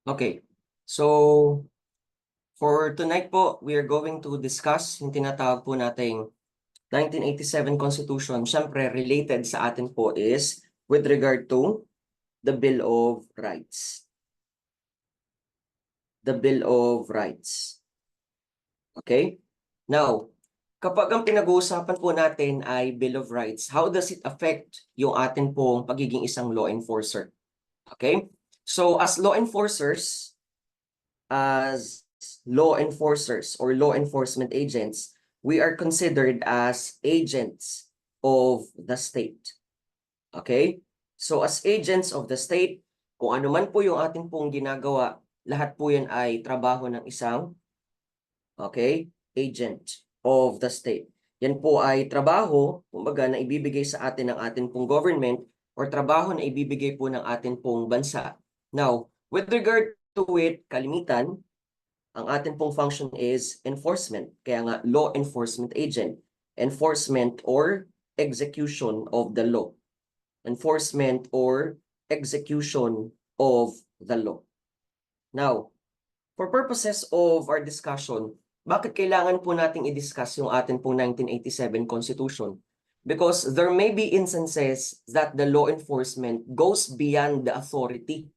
Okay, so for tonight po, we are going to discuss yung tinatawag po nating 1987 Constitution. Siyempre, related sa atin po is with regard to the Bill of Rights. The Bill of Rights. Okay? Now, kapag ang pinag-uusapan po natin ay Bill of Rights, how does it affect yung atin pong pagiging isang law enforcer? Okay? So, as law enforcers, or law enforcement agents, we are considered as agents of the state. Okay? So as agents of the state, kung ano man po yung ating pong ginagawa, lahat po yan ay trabaho ng isang agent of the state. Yan po ay trabaho, kumbaga, na ibibigay sa atin ng ating pong government or trabaho na ibibigay po ng ating pong bansa. Now, with regard to it, kalimitan, ang atin pong function is enforcement. Kaya nga, law enforcement agent. Enforcement or execution of the law. Enforcement or execution of the law. Now, for purposes of our discussion, bakit kailangan po nating i-discuss yung atin pong 1987 Constitution? Because there may be instances that the law enforcement goes beyond the authority.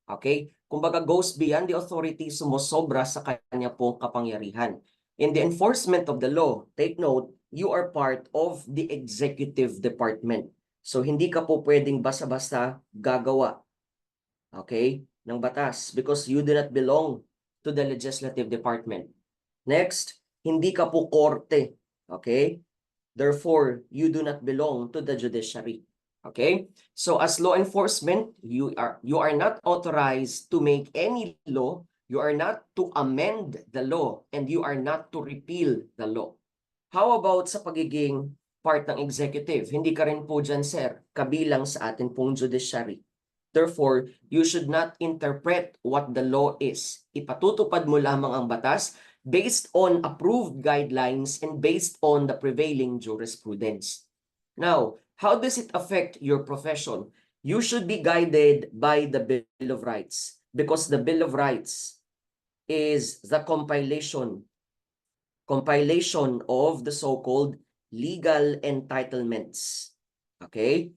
Okay? Kumbaga goes beyond the authority, sumusobra sa kanya pong kapangyarihan. In the enforcement of the law, take note, you are part of the executive department. So hindi ka po pwedeng basta-basta gagawa, okay, ng batas because you do not belong to the legislative department. Next, hindi ka po korte, okay? Therefore, you do not belong to the judiciary. Okay? So as law enforcement, you are not authorized to make any law, you are not to amend the law, and you are not to repeal the law. How about sa pagiging part ng executive? Hindi ka rin po dyan, sir, kabilang sa atin pong judiciary. Therefore, you should not interpret what the law is. Ipatutupad mo lamang ang batas based on approved guidelines and based on the prevailing jurisprudence. Now, how does it affect your profession? You should be guided by the Bill of Rights because the Bill of Rights is the compilation of the so-called legal entitlements. Okay?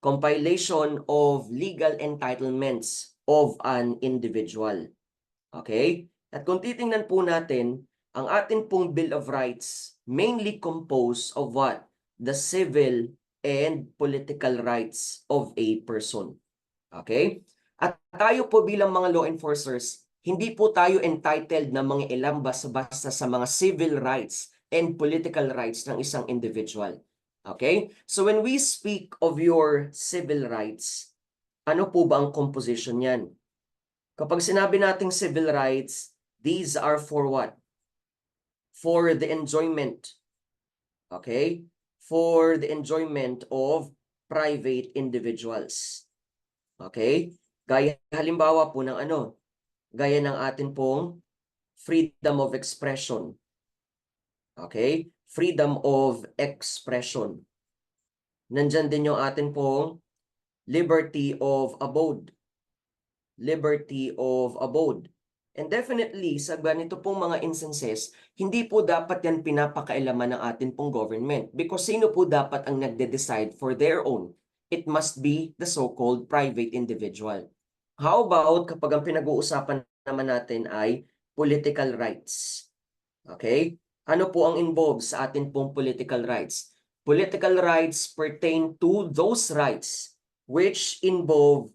Compilation of legal entitlements of an individual. Okay? At kung titingnan po natin, ang atin pong Bill of Rights mainly composed of what? The civil and political rights of a person. Okay? At tayo po bilang mga law enforcers, hindi po tayo entitled na mga ilang basta-basta sa mga civil rights and political rights ng isang individual. Okay? So when we speak of your civil rights, ano po ba ang composition niyan? Kapag sinabi nating civil rights, these are for what? For the enjoyment. Okay? For the enjoyment of private individuals. Okay? Gaya halimbawa po ng ano? Gaya ng atin pong freedom of expression. Okay? Freedom of expression. Nandyan din yung atin pong liberty of abode. Liberty of abode. And definitely, sa ganito pong mga instances, hindi po dapat yan pinapakailaman ng atin pong government. Because sino po dapat ang nagde-decide for their own? It must be the so-called private individual. How about kapag ang pinag-uusapan naman natin ay political rights? Okay? Ano po ang involved sa atin pong political rights? Political rights pertain to those rights which involve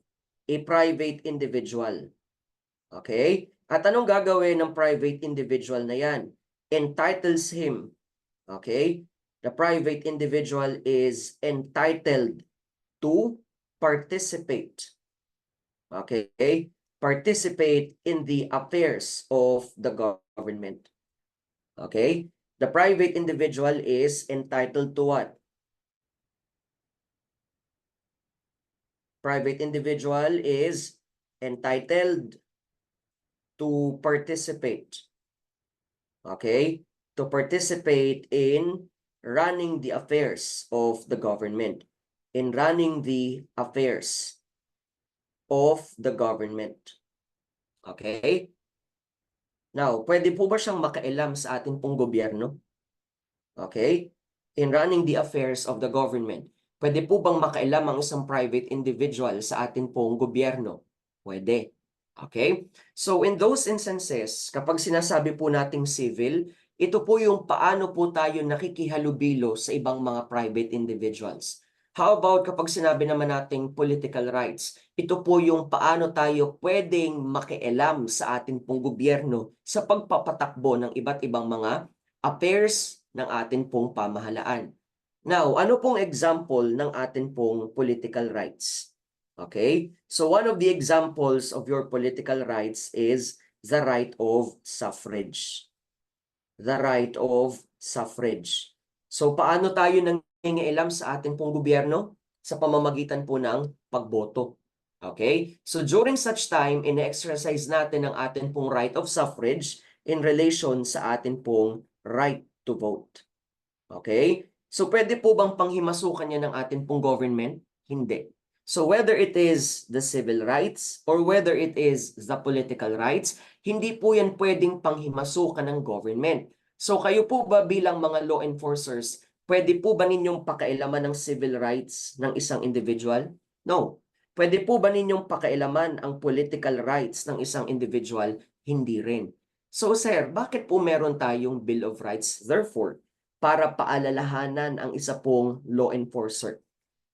a private individual. Okay? At anong gagawin ng private individual na yan? Entitles him. Okay? The private individual is entitled to participate. Okay? Participate in the affairs of the government. Okay? The private individual is entitled to what? Private individual is entitled to participate. Okay? To participate in running the affairs of the government. In running the affairs of the government. Okay? Now, pwede po ba siyang makialam sa ating pong gobyerno? Okay? In running the affairs of the government. Pwede po bang makailam ang isang private individual sa atin pong gobyerno? Pwede. Okay? So in those instances, kapag sinasabi po nating civil, ito po yung paano po tayo nakikihalubilo sa ibang mga private individuals. How about kapag sinabi naman nating political rights? Ito po yung paano tayo pwedeng makialam sa atin pong gobyerno sa pagpapatakbo ng iba't ibang mga affairs ng atin pong pamahalaan. Now, ano pong example ng atin pong political rights? Okay? So one of the examples of your political rights is the right of suffrage. The right of suffrage. So paano tayo nangingialam sa atin pong gobyerno? Sa pamamagitan po ng pagboto. Okay? So during such time, ine-exercise natin ang atin pong right of suffrage in relation sa atin pong right to vote. Okay? So pwede po bang panghimasukan yan ng atin pong government? Hindi. So whether it is the civil rights or whether it is the political rights, hindi po yan pwedeng panghimasukan ng government. So kayo po ba bilang mga law enforcers, pwede po ba ninyong pakailaman ng civil rights ng isang individual? No. Pwede po ba ninyong pakailaman ang political rights ng isang individual? Hindi rin. So sir, bakit po meron tayong Bill of Rights? Therefore, para paalalahanan ang isa pong law enforcer.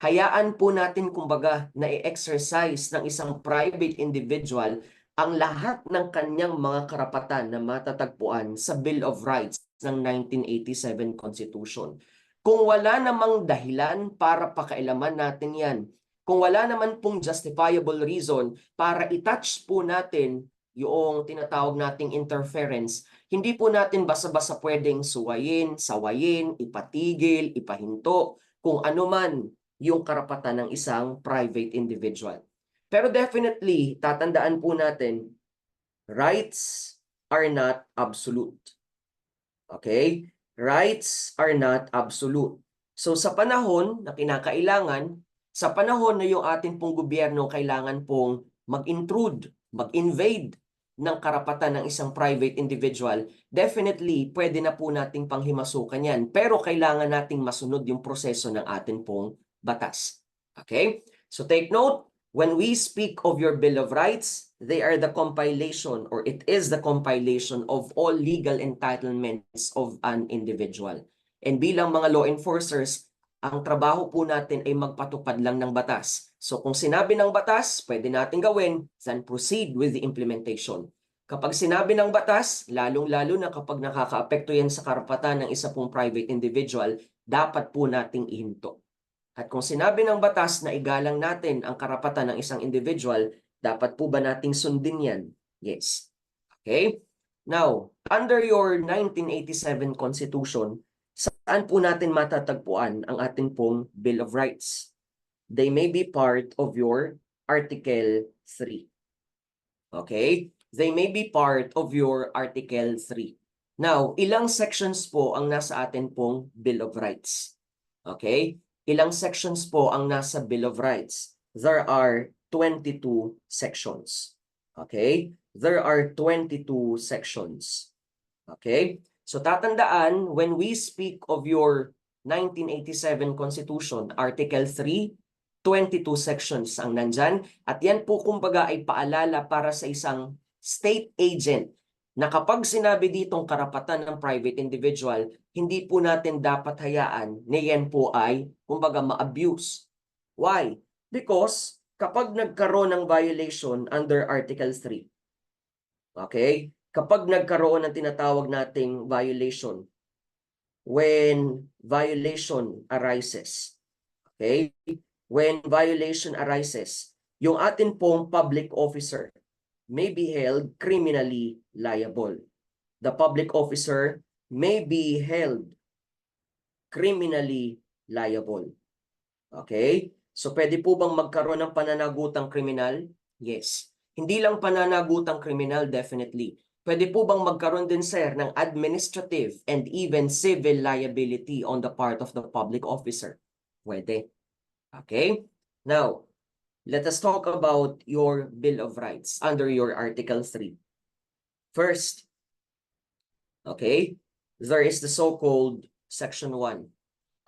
Hayaan po natin kumbaga na i-exercise ng isang private individual ang lahat ng kanyang mga karapatan na matatagpuan sa Bill of Rights ng 1987 Constitution. Kung wala namang dahilan para pakailaman natin yan, kung wala naman pong justifiable reason para i-touch po natin yung tinatawag nating interference, hindi po natin basta-basta pwedeng suwayin, sawayin, ipatigil, ipahinto, kung ano man yung karapatan ng isang private individual. Pero definitely, tatandaan po natin, rights are not absolute. Okay? Rights are not absolute. So sa panahon na kinakailangan, sa panahon na yung ating pong gobyerno kailangan pong mag-intrude, mag-invade ng karapatan ng isang private individual, definitely pwede na po nating panghimasukan yan. Pero kailangan nating masunod yung proseso ng ating pong batas. Okay? So take note, when we speak of your Bill of Rights, they are the compilation or it is the compilation of all legal entitlements of an individual. And bilang mga law enforcers, ang trabaho po natin ay magpatupad lang ng batas. So kung sinabi ng batas, pwede natin gawin, then proceed with the implementation. Kapag sinabi ng batas, lalong-lalo na kapag nakakaapekto yan sa karapatan ng isa pong private individual, dapat po nating ihinto. At kung sinabi ng batas na igalang natin ang karapatan ng isang individual, dapat po ba nating sundin yan? Yes. Okay? Now, under your 1987 Constitution, saan po natin matatagpuan ang ating pong Bill of Rights? They may be part of your Article 3. Okay? They may be part of your Article 3. Now, ilang sections po ang nasa atin pong Bill of Rights? Okay? Ilang sections po ang nasa Bill of Rights? There are 22 sections. Okay? There are 22 sections. Okay? So tatandaan, when we speak of your 1987 Constitution, Article 3, 22 sections ang nandyan. At yan po kumbaga ay paalala para sa isang state agent na kapag sinabi ditong karapatan ng private individual, hindi po natin dapat hayaan na yan po ay, kumbaga, ma-abuse. Why? Because kapag nagkaroon ng violation under Article 3, okay? Kapag nagkaroon ng tinatawag nating violation, when violation arises, okay? When violation arises, yung atin pong public officer may be held criminally liable. The public officer may be held criminally liable. Okay? So pwede po bang magkaroon ng pananagutang kriminal? Yes. Hindi lang pananagutang kriminal, definitely. Pwede po bang magkaroon din, sir, ng administrative and even civil liability on the part of the public officer? Pwede. Okay? Now, let us talk about your Bill of Rights under your Article 3. First, okay, there is the so-called Section 1.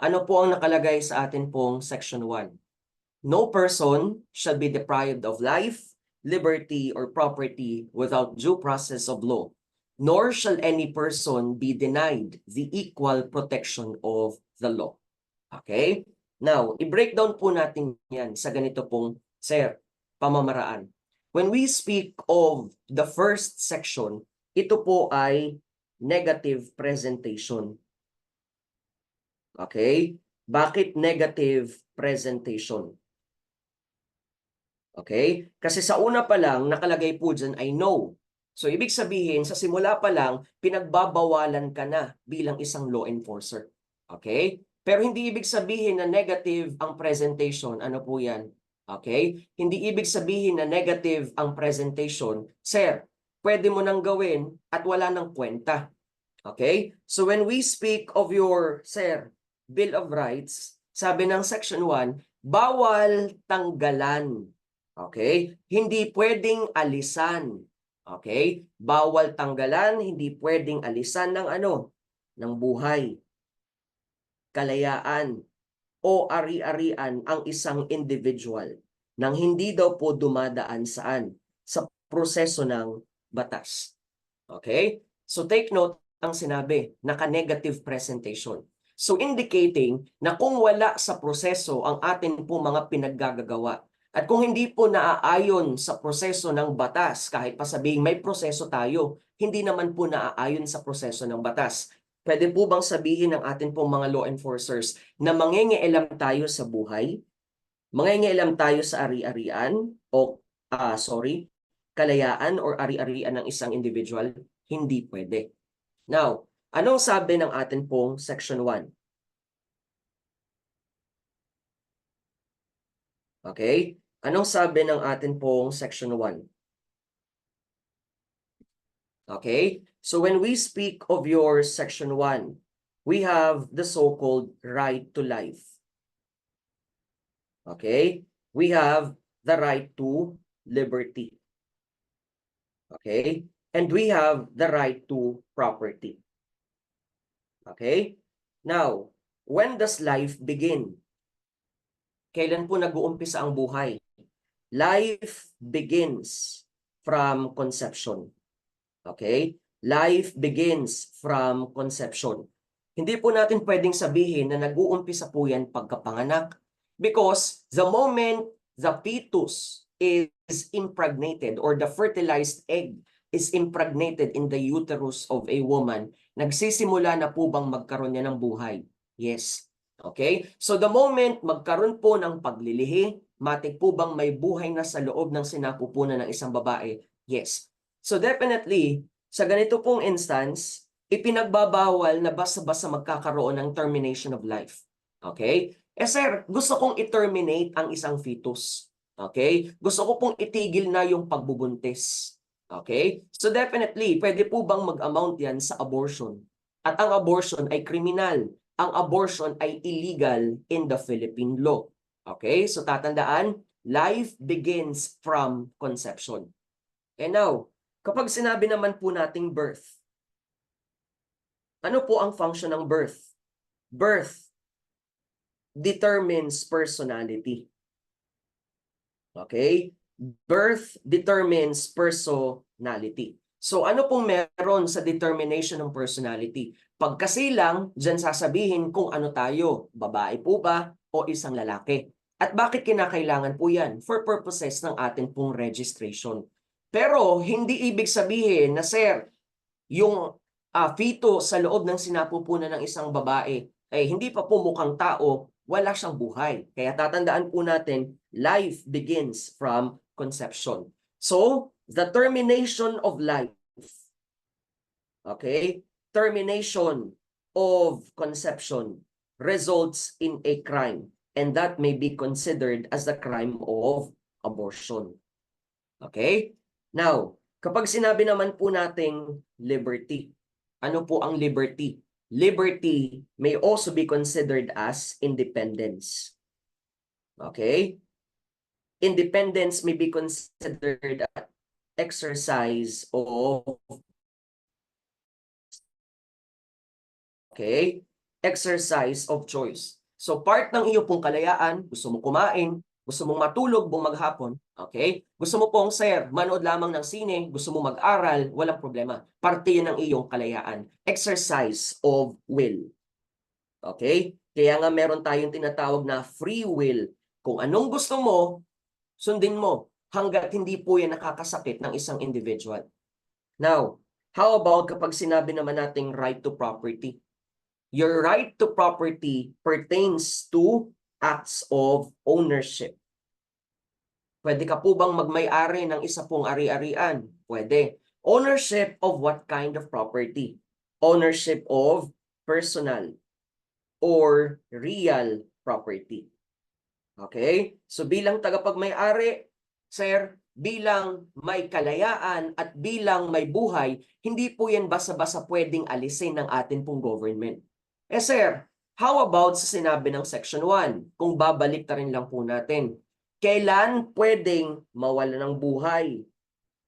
Ano po ang nakalagay sa atin pong Section 1? No person shall be deprived of life, liberty, or property without due process of law, nor shall any person be denied the equal protection of the law. Okay? Now, i-breakdown po natin yan sa ganito pong, sir, pamamaraan. When we speak of the first section, ito po ay negative presentation. Okay? Bakit negative presentation? Okay? Kasi sa una pa lang, nakalagay po dyan ay no. So, ibig sabihin, sa simula pa lang, pinagbabawalan ka na bilang isang law enforcer. Okay? Pero hindi ibig sabihin na negative ang presentation. Ano po yan? Okay? Hindi ibig sabihin na negative ang presentation. Sir, pwede mo nang gawin at wala nang kwenta. Okay? So, when we speak of your, sir, Bill of Rights, sabi ng Section 1, bawal tanggalan. Okay? Hindi pwedeng alisan. Okay? Bawal tanggalan, hindi pwedeng alisan ng ano? Ng buhay, kalayaan, o ari-arian ang isang individual nang hindi daw po dumadaan saan? Sa proseso ng batas. Okay? So take note ang sinabi, naka-negative presentation. So indicating na kung wala sa proseso ang atin po mga pinaggagawa, at kung hindi po naaayon sa proseso ng batas, kahit pa sabihing may proseso tayo, hindi naman po naaayon sa proseso ng batas. Pwede po bang sabihin ng atin pong mga law enforcers na mangingialam tayo sa buhay? Mangingialam tayo sa ari-arian o kalayaan or ari-arian ng isang individual? Hindi pwede. Now, anong sabi ng atin pong Section 1? Okay? Anong sabi ng atin pong Section 1? Okay? So when we speak of your Section 1, we have the so-called right to life. Okay? We have the right to liberty. Okay? And we have the right to property. Okay? Now, when does life begin? Kailan po nag-uumpisa ang buhay? Life begins from conception. Okay? Life begins from conception. Hindi po natin pwedeng sabihin na nag-uumpisa po yan pagkapanganak because the moment the fetus is impregnated or the fertilized egg is impregnated in the uterus of a woman, nagsisimula na po bang magkaroon niya ng buhay? Yes. Okay? So the moment magkaroon po ng paglilihi, matik po bang may buhay na sa loob ng sinapupunan ng isang babae? Yes. So definitely, sa ganito pong instance, ipinagbabawal na basta-basta magkakaroon ng termination of life. Okay? Eh sir, gusto kong i-terminate ang isang fetus. Okay? Gusto ko pong itigil na yung pagbubuntis. Okay? So definitely, pwede po bang mag-amount yan sa abortion? At ang abortion ay kriminal. Ang abortion ay illegal in the Philippine law. Okay? So tatandaan, life begins from conception. And now, kapag sinabi naman po nating birth, ano po ang function ng birth? Birth determines personality. Okay? Birth determines personality. So ano pong meron sa determination ng personality? Pagkasilang, dyan sasabihin kung ano tayo, babae po ba o isang lalaki. At bakit kinakailangan po yan? For purposes ng atin pong registration. Pero hindi ibig sabihin na sir, yung feto sa loob ng sinapupunan ng isang babae ay hindi pa po mukhang tao, wala siyang buhay. Kaya tatandaan po natin, life begins from conception. So, the termination of life, okay, termination of conception results in a crime, and that may be considered as the crime of abortion. Okay? Now, kapag sinabi naman po nating liberty, ano po ang liberty? Liberty may also be considered as independence. Okay? independence may be considered an exercise of, okay, exercise of choice. So part ng iyo pong kalayaan, gusto mo kumain, gusto mong matulog buong maghapon, okay? Gusto mo pong, sir, manood lamang ng sine, gusto mo mag-aral, walang problema. Parte yun ng iyong kalayaan. Exercise of will. Okay? Kaya nga meron tayong tinatawag na free will. Kung anong gusto mo, sundin mo hanggat hindi po yan nakakasakit ng isang individual. Now, how about kapag sinabi naman nating right to property? Your right to property pertains to acts of ownership. Pwede ka po bang magmay-ari ng isa pong ari-arian? Pwede. Ownership of what kind of property? Ownership of personal or real property. Okay? So bilang tagapagmay-ari, sir, bilang may kalayaan at bilang may buhay, hindi po yan basta-basta pwedeng alisin ng atin pong government. Eh sir, how about sa sinabi ng Section 1? Kung babalik ta rin lang po natin. Kailan pwedeng mawala ng buhay?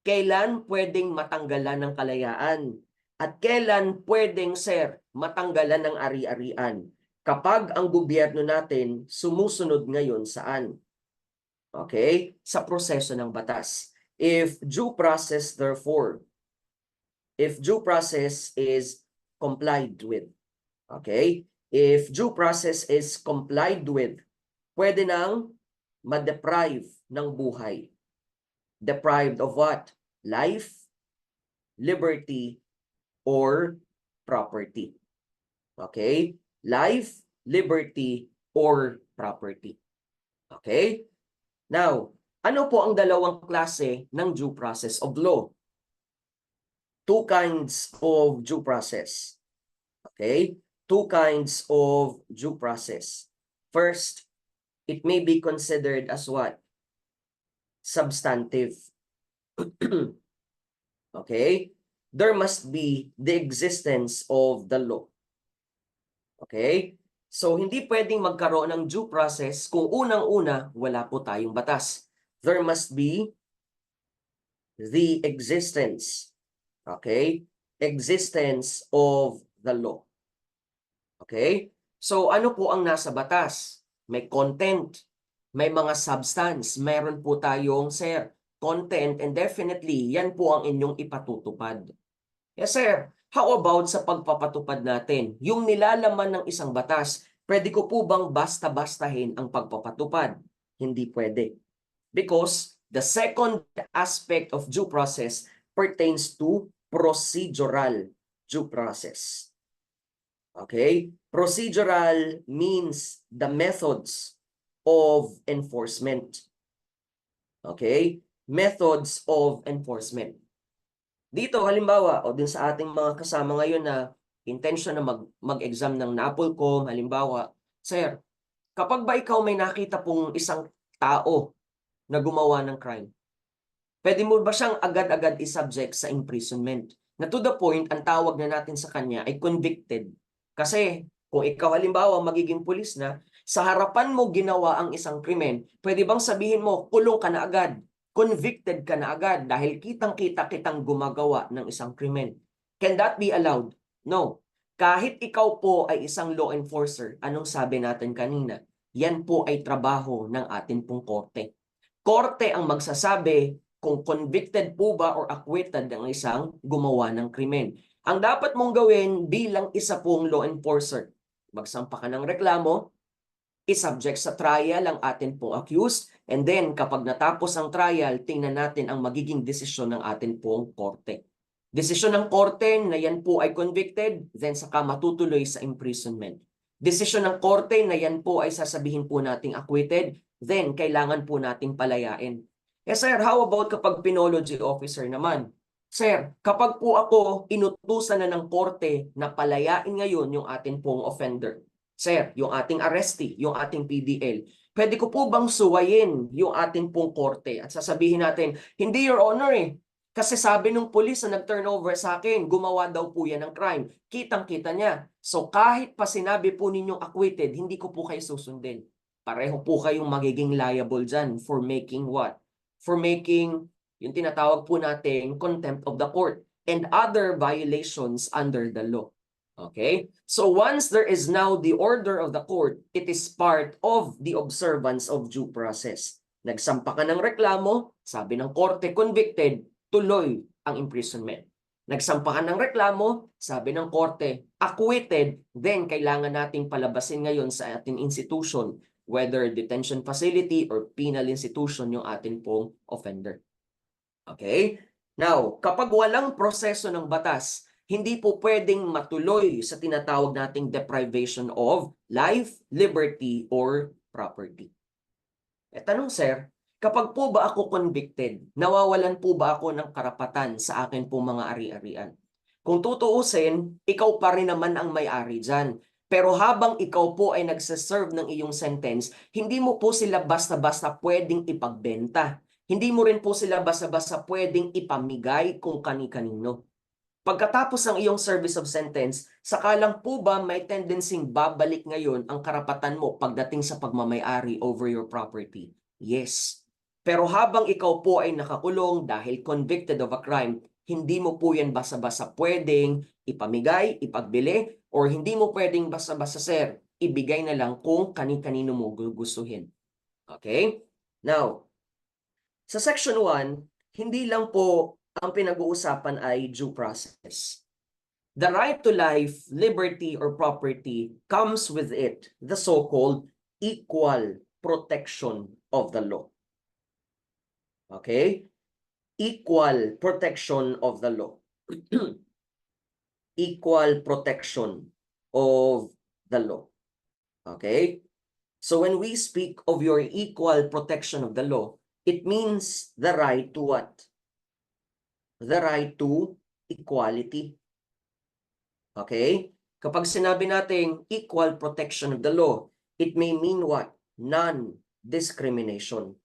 Kailan pwedeng matanggalan ng kalayaan? At kailan pwedeng, sir, matanggalan ng ari-arian? Kapag ang gobyerno natin sumusunod ngayon saan? Okay? Sa proseso ng batas. If due process, therefore, if due process is complied with, okay? If due process is complied with, pwede nang ma-deprive ng buhay. Deprived of what? Life, liberty, or property. Okay? Life, liberty, or property. Okay? Now, ano po ang dalawang klase ng due process of law? Two kinds of due process. Okay? Two kinds of due process. First, it may be considered as what? Substantive. Okay? There must be the existence of the law. Okay? So, hindi pwedeng magkaroon ng due process kung unang-una wala po tayong batas. There must be the existence, okay? Existence of the law. Okay? So, ano po ang nasa batas? May content, may mga substance, meron po tayong, sir, content, and definitely, yan po ang inyong ipatutupad. Yes, sir. How about sa pagpapatupad natin? Yung nilalaman ng isang batas, pwede ko po bang basta-bastahin ang pagpapatupad? Hindi pwede. Because the second aspect of due process pertains to procedural due process. Okay? Procedural means the methods of enforcement. Okay? Methods of enforcement. Dito, halimbawa, o din sa ating mga kasama ngayon na intention na mag-exam ng NAPOLCOM, halimbawa, sir, kapag ba ikaw may nakita pong isang tao na gumawa ng crime, pwede mo ba siyang agad-agad i-subject sa imprisonment? Na to the point, ang tawag na natin sa kanya ay convicted. Kasi kung ikaw halimbawa magiging pulis na, sa harapan mo ginawa ang isang krimen, pwede bang sabihin mo, kulong ka na agad? Convicted ka na agad dahil kitang-kita kitang gumagawa ng isang krimen. Can that be allowed? No. Kahit ikaw po ay isang law enforcer, anong sabi natin kanina? Yan po ay trabaho ng atin pong korte. Korte ang magsasabi kung convicted po ba or acquitted ang isang gumawa ng krimen. Ang dapat mong gawin bilang isa pong law enforcer, magsampa ka ng reklamo, i-subject sa trial ang atin pong accused, and then kapag natapos ang trial, tingnan natin ang magiging desisyon ng atin pong korte. Desisyon ng korte na yan po ay convicted, then saka matutuloy sa imprisonment. Desisyon ng korte na yan po ay sasabihin po nating acquitted, then kailangan po nating palayain. Eh sir, how about kapag penology officer naman? Sir, kapag po ako inutusan na ng korte na palayain ngayon yung atin pong offender, sir, yung ating arrestee, yung ating PDL, pwede ko po bang suwayin yung ating pong korte at sasabihin natin, hindi your honor kasi sabi nung pulis na nag-turnover sa akin, gumawa daw po yan ng crime. Kitang-kita niya. So kahit pa sinabi po ninyong acquitted, hindi ko po kayo susundin. pareho po kayong magiging liable dyan for making what? For making yung tinatawag po nating contempt of the court and other violations under the law. Okay? So once there is now the order of the court, it is part of the observance of due process. Nagsampa ka ng reklamo, sabi ng korte convicted, tuloy ang imprisonment. Nagsampa ka ng reklamo, sabi ng korte, acquitted, then kailangan nating palabasin ngayon sa ating institution, whether detention facility or penal institution yung atin pong offender. Okay? Now, kapag walang proseso ng batas, hindi po pwedeng matuloy sa tinatawag nating deprivation of life, liberty, or property. E tanong sir, kapag po ba ako convicted, nawawalan po ba ako ng karapatan sa akin po mga ari-arian? Kung tutuusin, ikaw pa rin naman ang may-ari dyan. Pero habang ikaw po ay nagsaserve ng iyong sentence, hindi mo po sila basta-basta pwedeng ipagbenta. Hindi mo rin po sila basta-basta pwedeng ipamigay kung kani-kanino. Pagkatapos ng iyong service of sentence, saka lang po ba may tendencing babalik ngayon ang karapatan mo pagdating sa pagmamay-ari over your property? Yes. Pero habang ikaw po ay nakakulong dahil convicted of a crime, hindi mo po yan basta-basta pwedeng ipamigay, ipagbili, or hindi mo pwedeng basta-basta, sir, ibigay na lang kung kani-kanino mo gustuhin. Okay? Now, sa Section 1, hindi lang po ang pinag-uusapan ay due process. The right to life, liberty, or property comes with it the so-called equal protection of the law. Okay? Equal protection of the law. Equal protection of the law. Okay? So when we speak of your equal protection of the law, it means the right to what? The right to equality. Okay? Kapag sinabi nating equal protection of the law, it may mean what? Non-discrimination.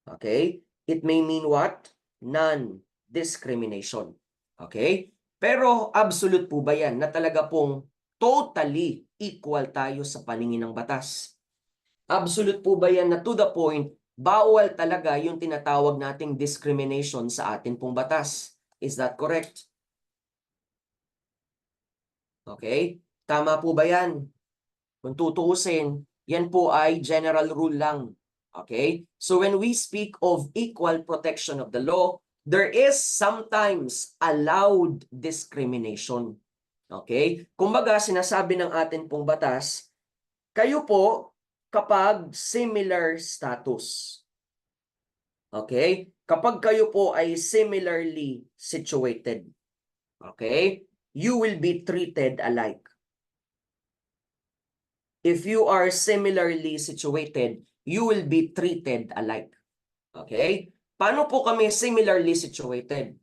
Okay? It may mean what? Non-discrimination. Okay? Pero absolute po ba yan na talaga pong totally equal tayo sa paningin ng batas? Absolute po ba yan na to the point, bawal talaga yung tinatawag nating discrimination sa atin pong batas? Is that correct? Okay? Tama po ba yan? Kung tutuusin, yan po ay general rule lang. Okay? So when we speak of equal protection of the law, there is sometimes allowed discrimination. Okay? Kumbaga, sinasabi ng atin pong batas, kayo po kapag similar status. Okay? Kapag kayo po ay similarly situated. Okay? You will be treated alike. If you are similarly situated, you will be treated alike. Okay? Paano po kami similarly situated?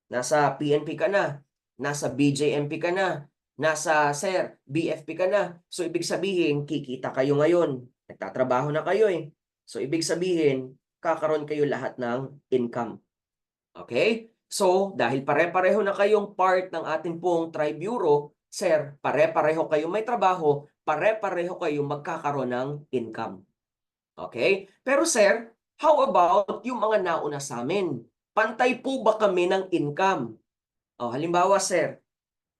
Nasa PNP ka na, nasa BJMP ka na, nasa sir, BFP ka na. So ibig sabihin, kikita kayo ngayon. Nagtatrabaho na kayo eh. So ibig sabihin, kakaroon kayo lahat ng income. Okay? So, dahil pare-pareho na kayong part ng ating pong Tri-Bureau, sir, pare-pareho kayong may trabaho, pare-pareho kayong magkakaroon ng income. Okay? Pero sir, how about yung mga nauna sa amin? Pantay po ba kami ng income? O, halimbawa sir,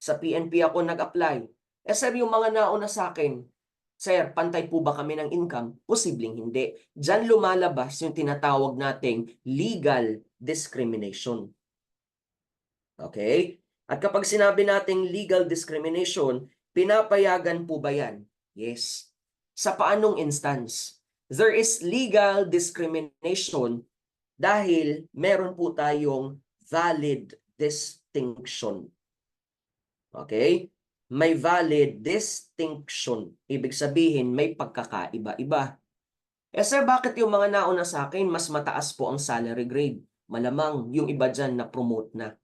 sa PNP ako nag-apply. Eh sir, yung mga nauna sa akin, sir, pantay po ba kami ng income? Posibleng hindi. Diyan lumalabas yung tinatawag nating legal discrimination. Okay? At kapag sinabi nating legal discrimination, pinapayagan po ba yan? Yes. Sa paanong instance? There is legal discrimination dahil meron po tayong valid distinction. Okay? May valid distinction. Ibig sabihin, may pagkakaiba-iba. Eh sir, bakit yung mga nauna sa akin, mas mataas po ang salary grade? Malamang yung iba dyan na-promote na.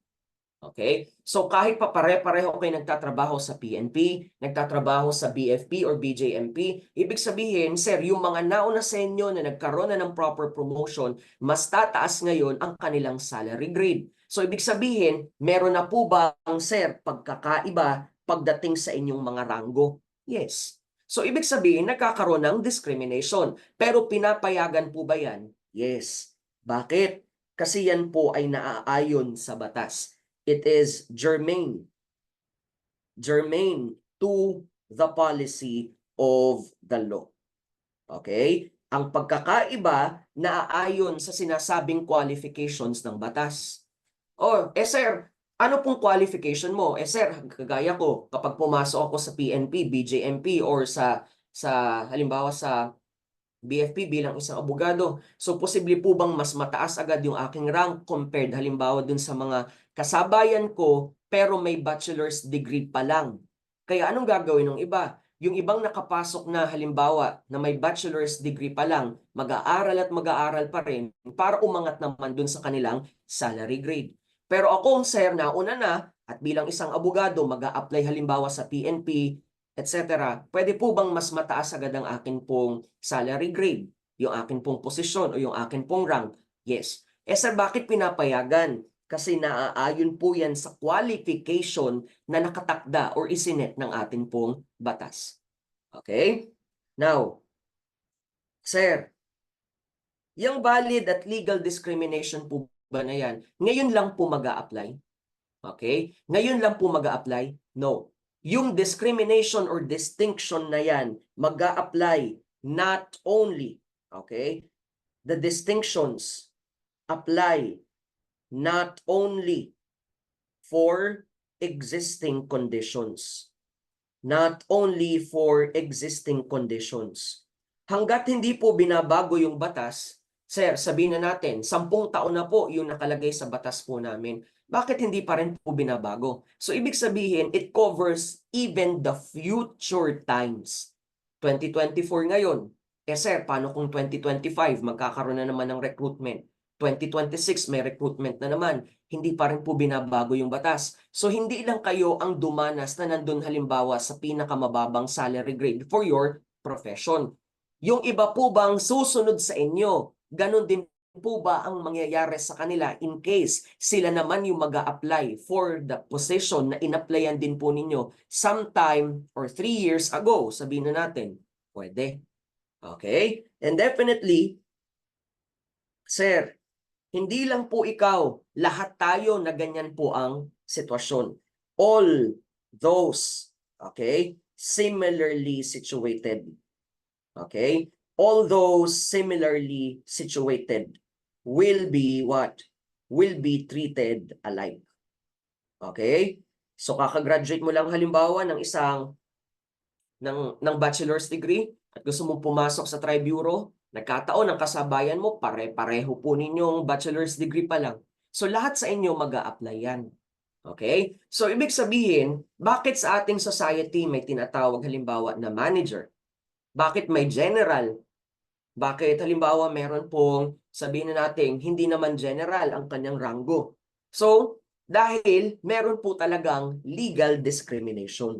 Okay? So kahit pa pare-pareho kayo nagtatrabaho sa PNP, nagtatrabaho sa BFP or BJMP, ibig sabihin, sir, yung mga nauna sa inyo na nagkaroon na ng proper promotion, mas tataas ngayon ang kanilang salary grade. So ibig sabihin, meron na po ba ang sir pagkakaiba pagdating sa inyong mga ranggo? Yes. So, ibig sabihin, nagkakaroon ng discrimination. Pero pinapayagan po ba yan? Yes. Bakit? Kasi yan po ay naaayon sa batas. It is germane to the policy of the law. Okay? Ang pagkakaiba naaayon sa sinasabing qualifications ng batas. Oh, sir, ano pong qualification mo? Sir, kagaya ko, kapag pumasok ako sa PNP, BJMP, or sa halimbawa sa BFP bilang isang abogado, so posible po bang mas mataas agad yung aking rank compared halimbawa dun sa mga kasabayan ko pero may bachelor's degree pa lang? Kaya anong gagawin ng iba? Yung ibang nakapasok na halimbawa na may bachelor's degree pa lang, mag-aaral at mag-aaral pa rin para umangat naman dun sa kanilang salary grade. Pero ako, sir, nauna na at bilang isang abogado, mag-a-apply halimbawa sa PNP, etc. Pwede po bang mas mataas agad ang akin pong salary grade, yung akin pong posisyon o yung akin pong rank? Yes. Sir, bakit pinapayagan? Kasi naaayon po yan sa qualification na nakatakda or isinet ng atin pong batas. Okay? Now, sir, yung valid at legal discrimination po ba na yan, ngayon lang po mag-a-apply? Okay? Ngayon lang po mag-a-apply? No. Yung discrimination or distinction na yan, mag-a-apply not only, okay? The distinctions apply not only for existing conditions. Not only for existing conditions. Hanggat hindi po binabago yung batas, sir, sabihin na natin, 10 taon na po yung nakalagay sa batas po namin. Bakit hindi pa rin po binabago? So, ibig sabihin, it covers even the future times. 2024 ngayon. Sir, paano kung 2025 magkakaroon na naman ng recruitment? 2026 may recruitment na naman. Hindi pa rin po binabago yung batas. So, hindi lang kayo ang dumanas na nandun halimbawa sa pinakamababang salary grade for your profession. Yung iba po bang susunod sa inyo, ganun din po ba ang mangyayari sa kanila in case sila naman yung mag-a-apply for the position na in-applyan din po ninyo sometime or 3 years ago, sabihin na natin? Pwede. Okay? And definitely, sir, hindi lang po ikaw, lahat tayo na ganyan po ang sitwasyon. All those, okay, similarly situated. Okay? All those similarly situated will be what? Will be treated alike. Okay? So kakagraduate mo lang halimbawa ng isang ng bachelor's degree at gusto mong pumasok sa Tri-Bureau, nagkataon ang kasabayan mo, pare-pareho po ninyong bachelor's degree pa lang. So lahat sa inyo mag-a-apply yan. Okay? So ibig sabihin, bakit sa ating society may tinatawag halimbawa na manager? Bakit may general? Bakit halimbawa meron pong sabihin na natin hindi naman general ang kanyang ranggo? So, dahil meron po talagang legal discrimination.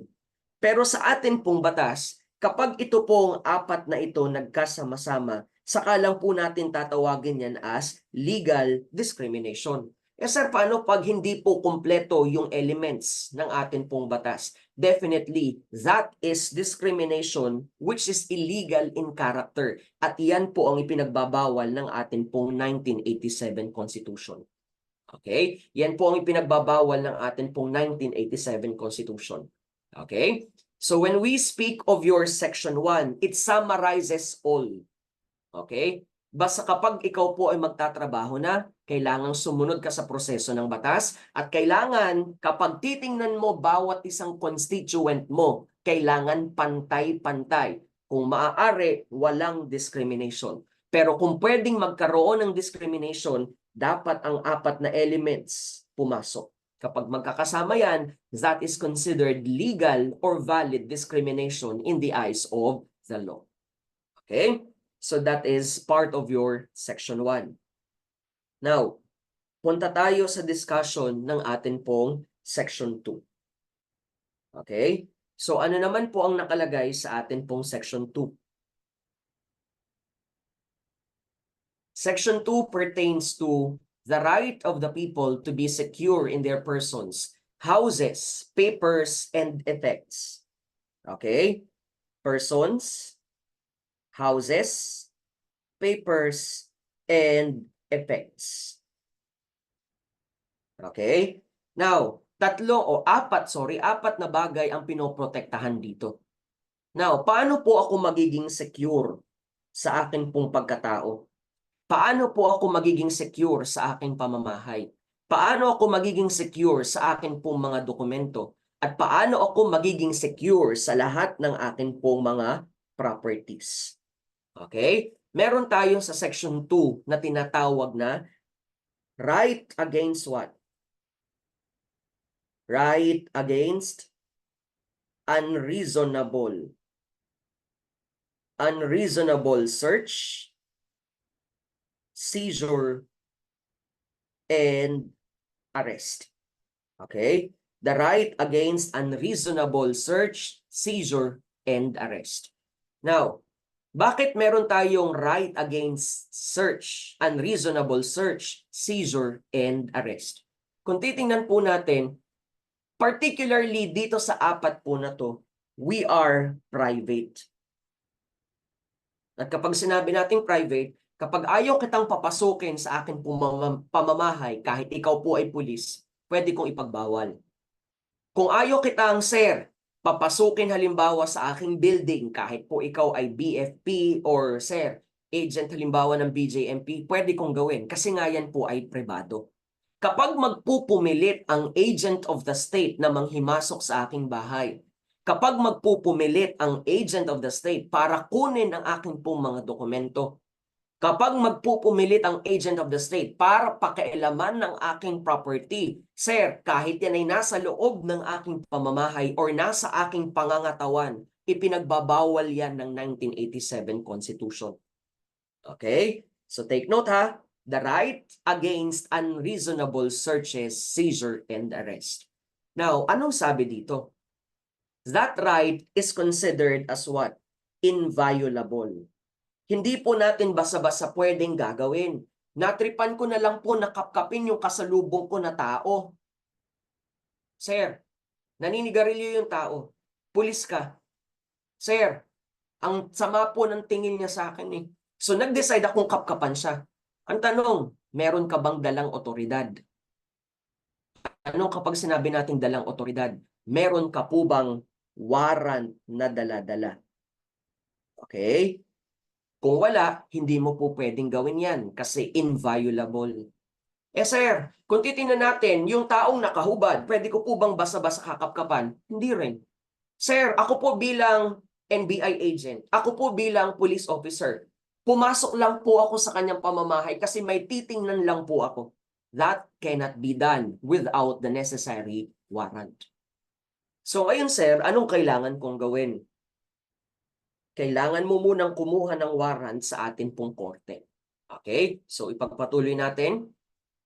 Pero sa atin pong batas, kapag ito pong apat na ito nagkasama-sama, saka lang po natin tatawagin yan as legal discrimination. Sir, paano pag hindi po kumpleto yung elements ng atin pong batas? Definitely, that is discrimination which is illegal in character. At yan po ang ipinagbabawal ng atin pong 1987 Constitution. Okay? Yan po ang ipinagbabawal ng atin pong 1987 Constitution. Okay? So when we speak of your Section 1, it summarizes all. Okay? Basta kapag ikaw po ay magtatrabaho na, kailangang sumunod ka sa proseso ng batas at kailangan kapag titingnan mo bawat isang constituent mo, kailangan pantay-pantay. Kung maaari, walang discrimination. Pero kung pwedeng magkaroon ng discrimination, dapat ang apat na elements pumasok. Kapag magkakasama yan, that is considered legal or valid discrimination in the eyes of the law. Okay? So that is part of your Section 1. Now, punta tayo sa discussion ng atin pong Section 2. Okay? So ano naman po ang nakalagay sa atin pong Section 2? Section 2 pertains to the right of the people to be secure in their persons, houses, papers, and effects. Okay? persons, houses, papers, and effects. Okay? Now, apat na bagay ang pinoprotektahan dito. Now, paano po ako magiging secure sa akin pong pagkatao? Paano po ako magiging secure sa aking pamamahay? Paano ako magiging secure sa akin pong mga dokumento? At paano ako magiging secure sa lahat ng akin pong mga properties? Okay? Meron tayo sa section 2 na tinatawag na right against what? Right against unreasonable search, seizure, and arrest. Okay? The right against unreasonable search, seizure, and arrest. Now, bakit meron tayong right against search, unreasonable search, seizure, and arrest? Kung titingnan po natin, particularly dito sa apat po na to, we are private. At kapag sinabi nating private, kapag ayaw kitang papasukin sa akin pamamahay, kahit ikaw po ay pulis, pwede kong ipagbawal. Kung ayaw kitang, sir, papasukin halimbawa sa aking building, kahit po ikaw ay BFP or sir, agent halimbawa ng BJMP, pwede kong gawin kasi nga yan po ay pribado. Kapag magpupumilit ang agent of the state na manghimasok sa aking bahay, kapag magpupumilit ang agent of the state para kunin ang aking pong mga dokumento, kapag magpupumilit ang agent of the state para pakialaman ng aking property, sir, kahit yan ay nasa loob ng aking pamamahay or nasa aking pangangatawan, ipinagbabawal yan ng 1987 Constitution. Okay? So take note ha, the right against unreasonable searches, seizure, and arrest. Now, anong sabi dito? That right is considered as what? Inviolable. Hindi po natin basa-basa pwedeng gagawin. Natripan ko na lang po na kapkapin yung kasalubong ko na tao. Sir, naninigarilyo yung tao. Pulis ka. Sir, ang sama po ng tingin niya sa akin eh. So nag-decide akong kapkapan siya. Ang tanong, meron ka bang dalang otoridad? Anong kapag sinabi nating dalang otoridad? Meron ka po bang warrant na dala-dala? Okay? Kung wala, hindi mo po pwedeng gawin yan kasi inviolable. Eh sir, kung titingnan natin, yung taong nakahubad, pwede ko po bang basa-basa kakapkapan? Hindi rin. Sir, ako po bilang NBI agent, ako po bilang police officer, pumasok lang po ako sa kanyang pamamahay kasi may titingnan lang po ako. That cannot be done without the necessary warrant. So ngayon sir, anong kailangan kong gawin? Kailangan mo munang kumuha ng warrant sa atin pong korte. Okay? So ipagpatuloy natin.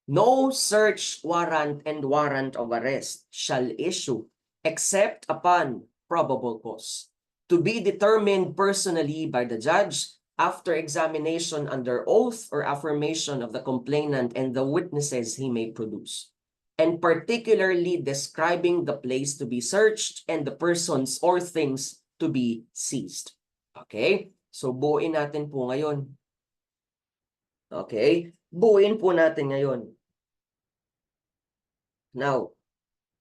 No search warrant and warrant of arrest shall issue except upon probable cause, to be determined personally by the judge after examination under oath or affirmation of the complainant and the witnesses he may produce, and particularly describing the place to be searched and the persons or things to be seized. Okay? So buuin natin po ngayon. Okay? Buuin po natin ngayon. Now,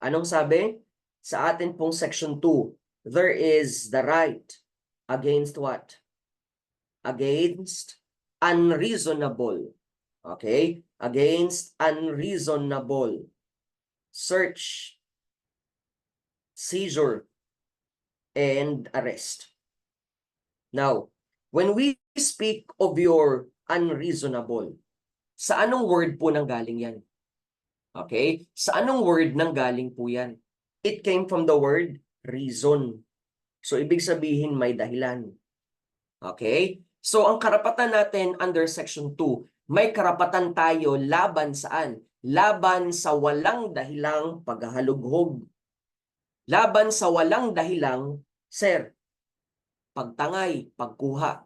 anong sabi? Sa atin pong section 2, there is the right against what? Against unreasonable. Okay? Against unreasonable search, seizure, and arrest. Now, when we speak of your unreasonable, sa anong word po nanggaling yan? Okay? Sa anong word nanggaling po yan? It came from the word reason. So, ibig sabihin may dahilan. Okay? So, ang karapatan natin under section 2, may karapatan tayo laban saan? Laban sa walang dahilang paghahalughog. Laban sa walang dahilang, sir, pagtangay, pagkuha.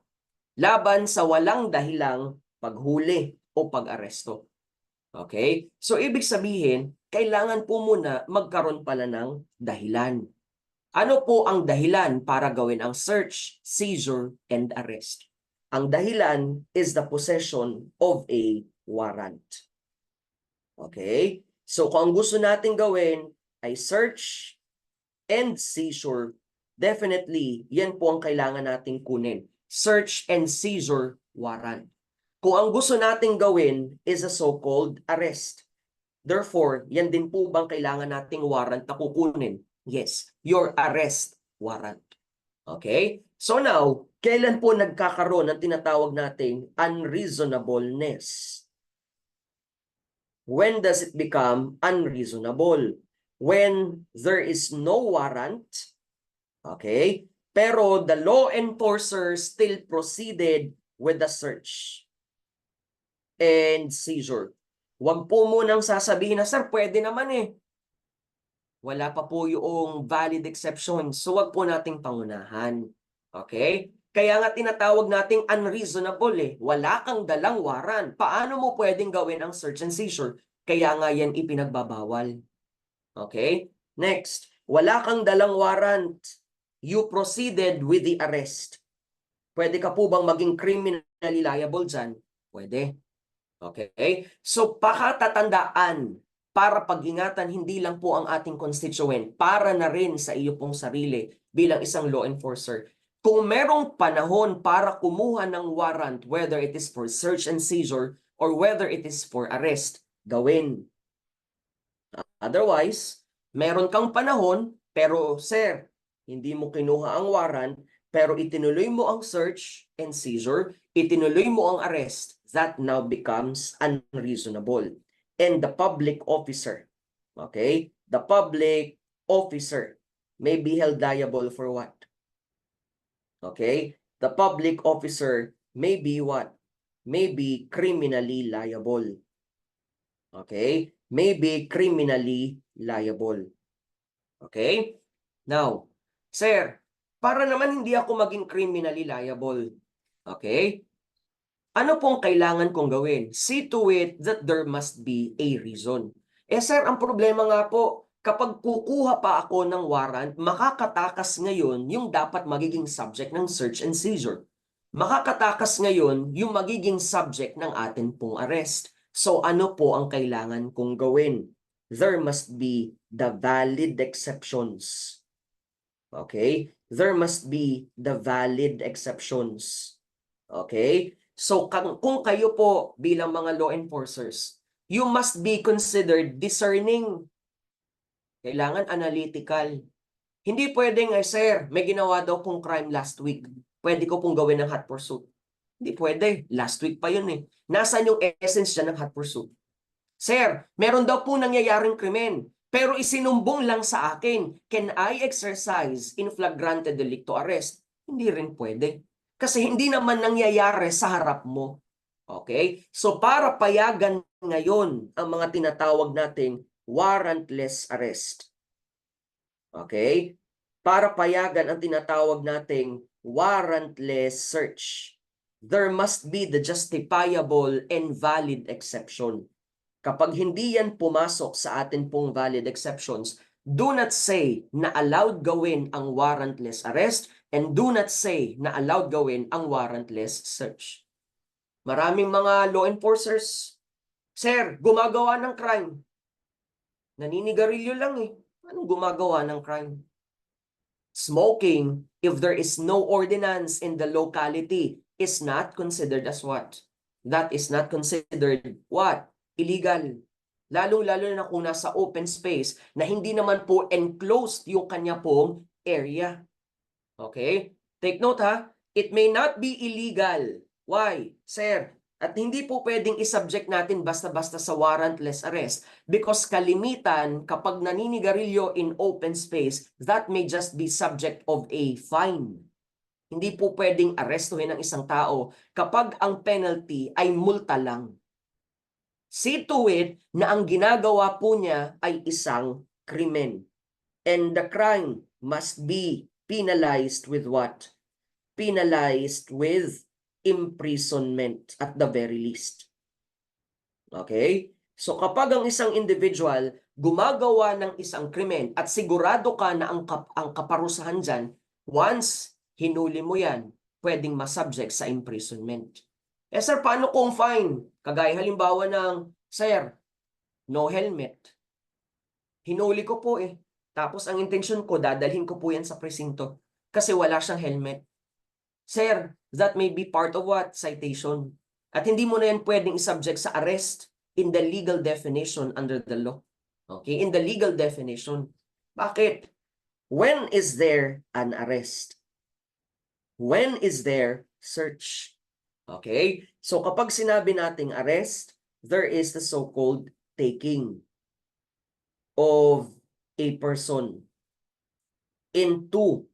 Laban sa walang dahilang paghuli o pag-aresto. Okay? So, ibig sabihin, kailangan po muna magkaroon pala ng dahilan. Ano po ang dahilan para gawin ang search, seizure, and arrest? Ang dahilan is the possession of a warrant. Okay? So kung ang gusto natin gawin ay search and seizure, definitely yan po ang kailangan nating kunin. Search and seizure warrant. Kung ang gusto nating gawin is a so-called arrest, therefore, yan din po bang kailangan nating warrant na kukunin? Yes, your arrest warrant. Okay? So now, kailan po nagkakaroon ng tinatawag nating unreasonableness? When does it become unreasonable? When there is no warrant, okay, pero the law enforcer still proceeded with the search and seizure. Huwag po munang sasabihin na, sir, pwede naman eh. Wala pa po yung valid exception. So wag po nating pangunahan. Okay? Kaya nga tinatawag nating unreasonable eh. Wala kang dalang warrant. Paano mo pwedeng gawin ang search and seizure? Kaya nga yan ipinagbabawal. Okay? Next, wala kang dalang warrant. You proceeded with the arrest. Pwede ka po bang maging criminally liable dyan? Pwede. Okay? So, pakatatandaan para pag-ingatan hindi lang po ang ating constituent, para na rin sa iyo pong sarili bilang isang law enforcer. Kung merong panahon para kumuha ng warrant, whether it is for search and seizure or whether it is for arrest, gawin. Otherwise, meron kang panahon, pero sir, hindi mo kinuha ang warrant, pero itinuloy mo ang search and seizure, itinuloy mo ang arrest, that now becomes unreasonable. And the public officer, okay, the public officer may be held liable for what? Okay, the public officer may be what? May be criminally liable. Okay, may be criminally liable. Okay? Now, sir, para naman hindi ako maging criminally liable, okay? Ano pong kailangan kong gawin? See to it that there must be a reason. Eh sir, ang problema nga po, kapag kukuha pa ako ng warrant, makakatakas ngayon yung dapat magiging subject ng search and seizure. Makakatakas ngayon yung magiging subject ng atin pong arrest. So ano po ang kailangan kong gawin? There must be the valid exceptions. Okay? There must be the valid exceptions. Okay? So kung kayo po bilang mga law enforcers, you must be considered discerning. Kailangan analytical. Hindi pwedeng, sir, may ginawa daw pong crime last week. Pwede ko pong gawin ng hot pursuit. Hindi pwede. Last week pa yun eh. Nasaan yung essence dyan ng hot pursuit? Sir, meron daw po nangyayaring krimen, pero isinumbong lang sa akin. Can I exercise in flagrante delicto arrest? Hindi rin pwede. Kasi hindi naman nangyayari sa harap mo. Okay? So para payagan ngayon ang mga tinatawag nating warrantless arrest. Okay? Para payagan ang tinatawag nating warrantless search, there must be the justifiable and valid exception. Kapag hindi yan pumasok sa atin pong valid exceptions, do not say na allowed gawin ang warrantless arrest and do not say na allowed gawin ang warrantless search. Maraming mga law enforcers, sir, gumagawa ng crime. Naninigarilyo lang eh. Anong gumagawa ng crime? Smoking, if there is no ordinance in the locality, is not considered as what? That is not considered what? Illegal. Lalo-lalo na kung nasa open space na hindi naman po enclosed yung kanya pong area. Okay? Take note ha, it may not be illegal. Why? Sir, at hindi po pwedeng isubject natin basta-basta sa warrantless arrest because kalimitan kapag naninigarilyo in open space, that may just be subject of a fine. Hindi po pwedeng arestuhin ng isang tao kapag ang penalty ay multa lang. See to it na ang ginagawa po niya ay isang krimen. And the crime must be penalized with what? Penalized with imprisonment at the very least. Okay? So kapag ang isang individual gumagawa ng isang krimen at sigurado ka na ang kaparusahan dyan, once hinuli mo yan, pwedeng masubject sa imprisonment. Eh sir, paano kung fine? Kagaya halimbawa ng, sir, no helmet. Hinuli ko po eh. Tapos ang intention ko, dadalhin ko po yan sa presinto kasi wala siyang helmet. Sir, that may be part of what? Citation. At hindi mo na yan pwedeng isubject sa arrest in the legal definition under the law. Okay? In the legal definition. Bakit? When is there an arrest? When is there search? Okay? So kapag sinabi nating arrest, there is the so-called taking of a person into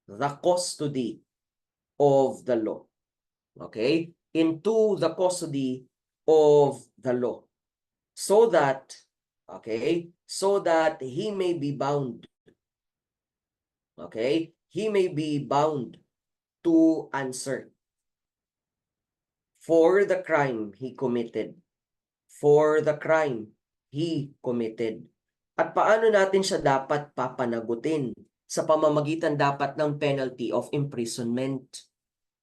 the custody of the law. Okay? Into the custody of the law. So that, okay, so that he may be bound. Okay? He may be bound to answer for the crime he committed. For the crime he committed. At paano natin siya dapat papanagutin? Sa pamamagitan dapat ng penalty of imprisonment.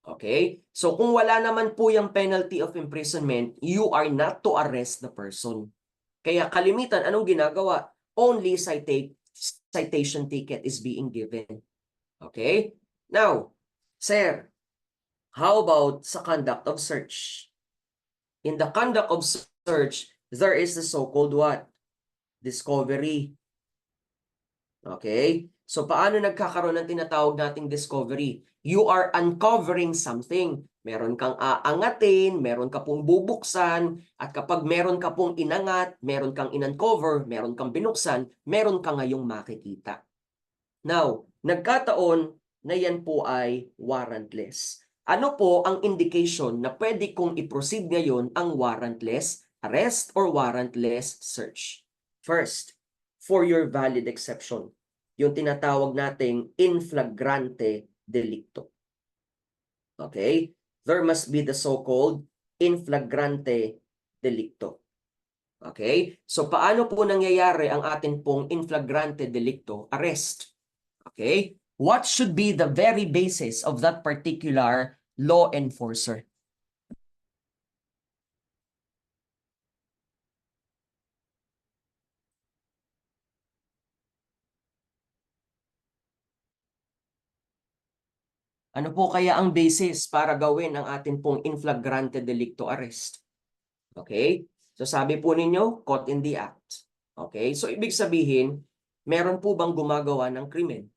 Okay? So kung wala naman po yung penalty of imprisonment, you are not to arrest the person. Kaya kalimitan, anong ginagawa? Only citation ticket is being given. Okay? Now, sir, how about sa conduct of search? In the conduct of search, there is the so-called what? Discovery. Okay? So paano nagkakaroon ng tinatawag nating discovery? You are uncovering something. Meron kang aangatin, meron ka pong bubuksan, at kapag meron ka pong inangat, meron kang in-uncover, meron kang binuksan, meron ka ngayong makikita. Now, nagkataon na yan po ay warrantless. Ano po ang indication na pwede kong i-proceed ngayon ang warrantless arrest or warrantless search? First, for your valid exception, yung tinatawag nating in flagrante delicto. Okay? There must be the so-called in flagrante delicto. Okay? So paano po nangyayari ang atin pong in flagrante delicto? Arrest. Okay? What should be the very basis of that particular law enforcer? Ano po kaya ang basis para gawin ang atin pong in flagrante delicto arrest? Okay? So sabi po ninyo, caught in the act. Okay? So ibig sabihin, meron po bang gumagawa ng krimen?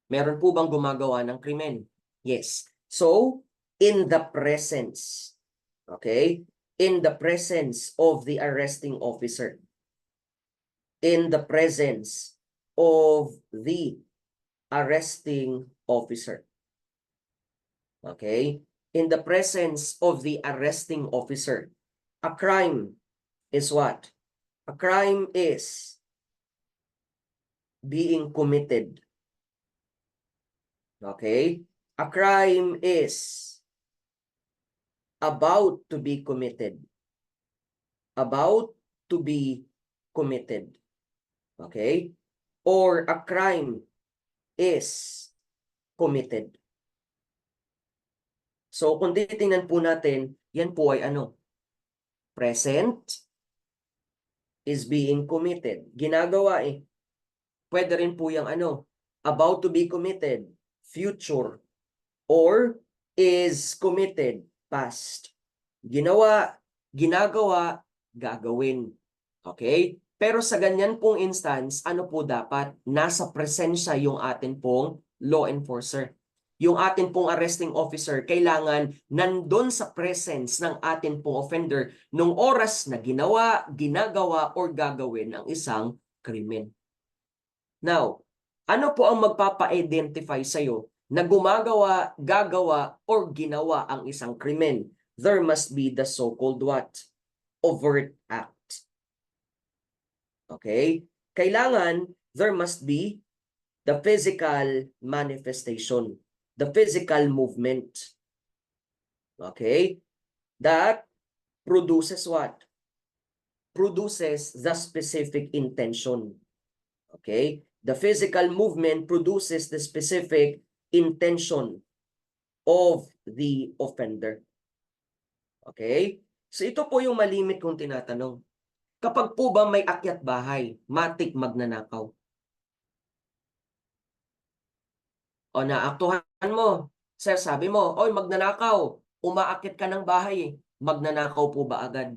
Meron po bang gumagawa ng krimen? Yes. So, in the presence, okay? In the presence of the arresting officer, in the presence of the arresting officer, okay? In the presence of the arresting officer, a crime is what? A crime is being committed. Okay? A crime is about to be committed. About to be committed. Okay? Or a crime is committed. So kung titingnan po natin, yan po ay ano? Present is being committed. Ginagawa eh. Pwede rin po yung ano? About to be committed. Future. Or is committed. Past. Ginawa, ginagawa, gagawin. Okay? Pero sa ganyan pong instance, ano po dapat? Nasa presensya yung atin pong law enforcer. Yung atin pong arresting officer, kailangan nandun sa presence ng atin pong offender nung oras na ginawa, ginagawa, or gagawin ang isang krimen. Now, ano po ang magpapa-identify sa'yo na gumagawa, gagawa, or ginawa ang isang krimen? There must be the so-called what? Overt act. Okay? Kailangan, there must be the physical manifestation, the physical movement. Okay? That produces what? produces the specific intention. Okay? The physical movement produces the specific intention of the offender. Okay? So ito po yung malimit kong tinatanong. Kapag po ba may akyat bahay, matik magnanakaw? O naaktuhan mo, sir, sabi mo, oy magnanakaw, umaakyat ka ng bahay eh. Magnanakaw po ba agad?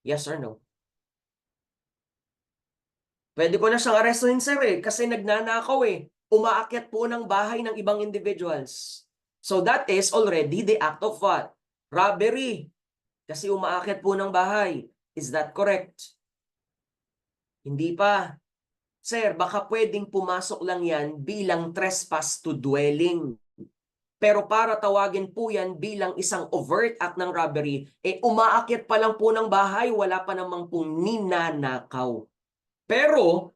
Yes or no? Pwede ko na siyang arestuhin, sir eh, kasi nagnanakaw eh. Umaakyat po ng bahay ng ibang individuals. So that is already the act of what? Robbery. Kasi umaakyat po ng bahay. Is that correct? Hindi pa. Sir, baka pwedeng pumasok lang yan bilang trespass to dwelling. Pero para tawagin po yan bilang isang overt act ng robbery, eh umaakyat pa lang po ng bahay, wala pa namang pong ninanakaw. Pero,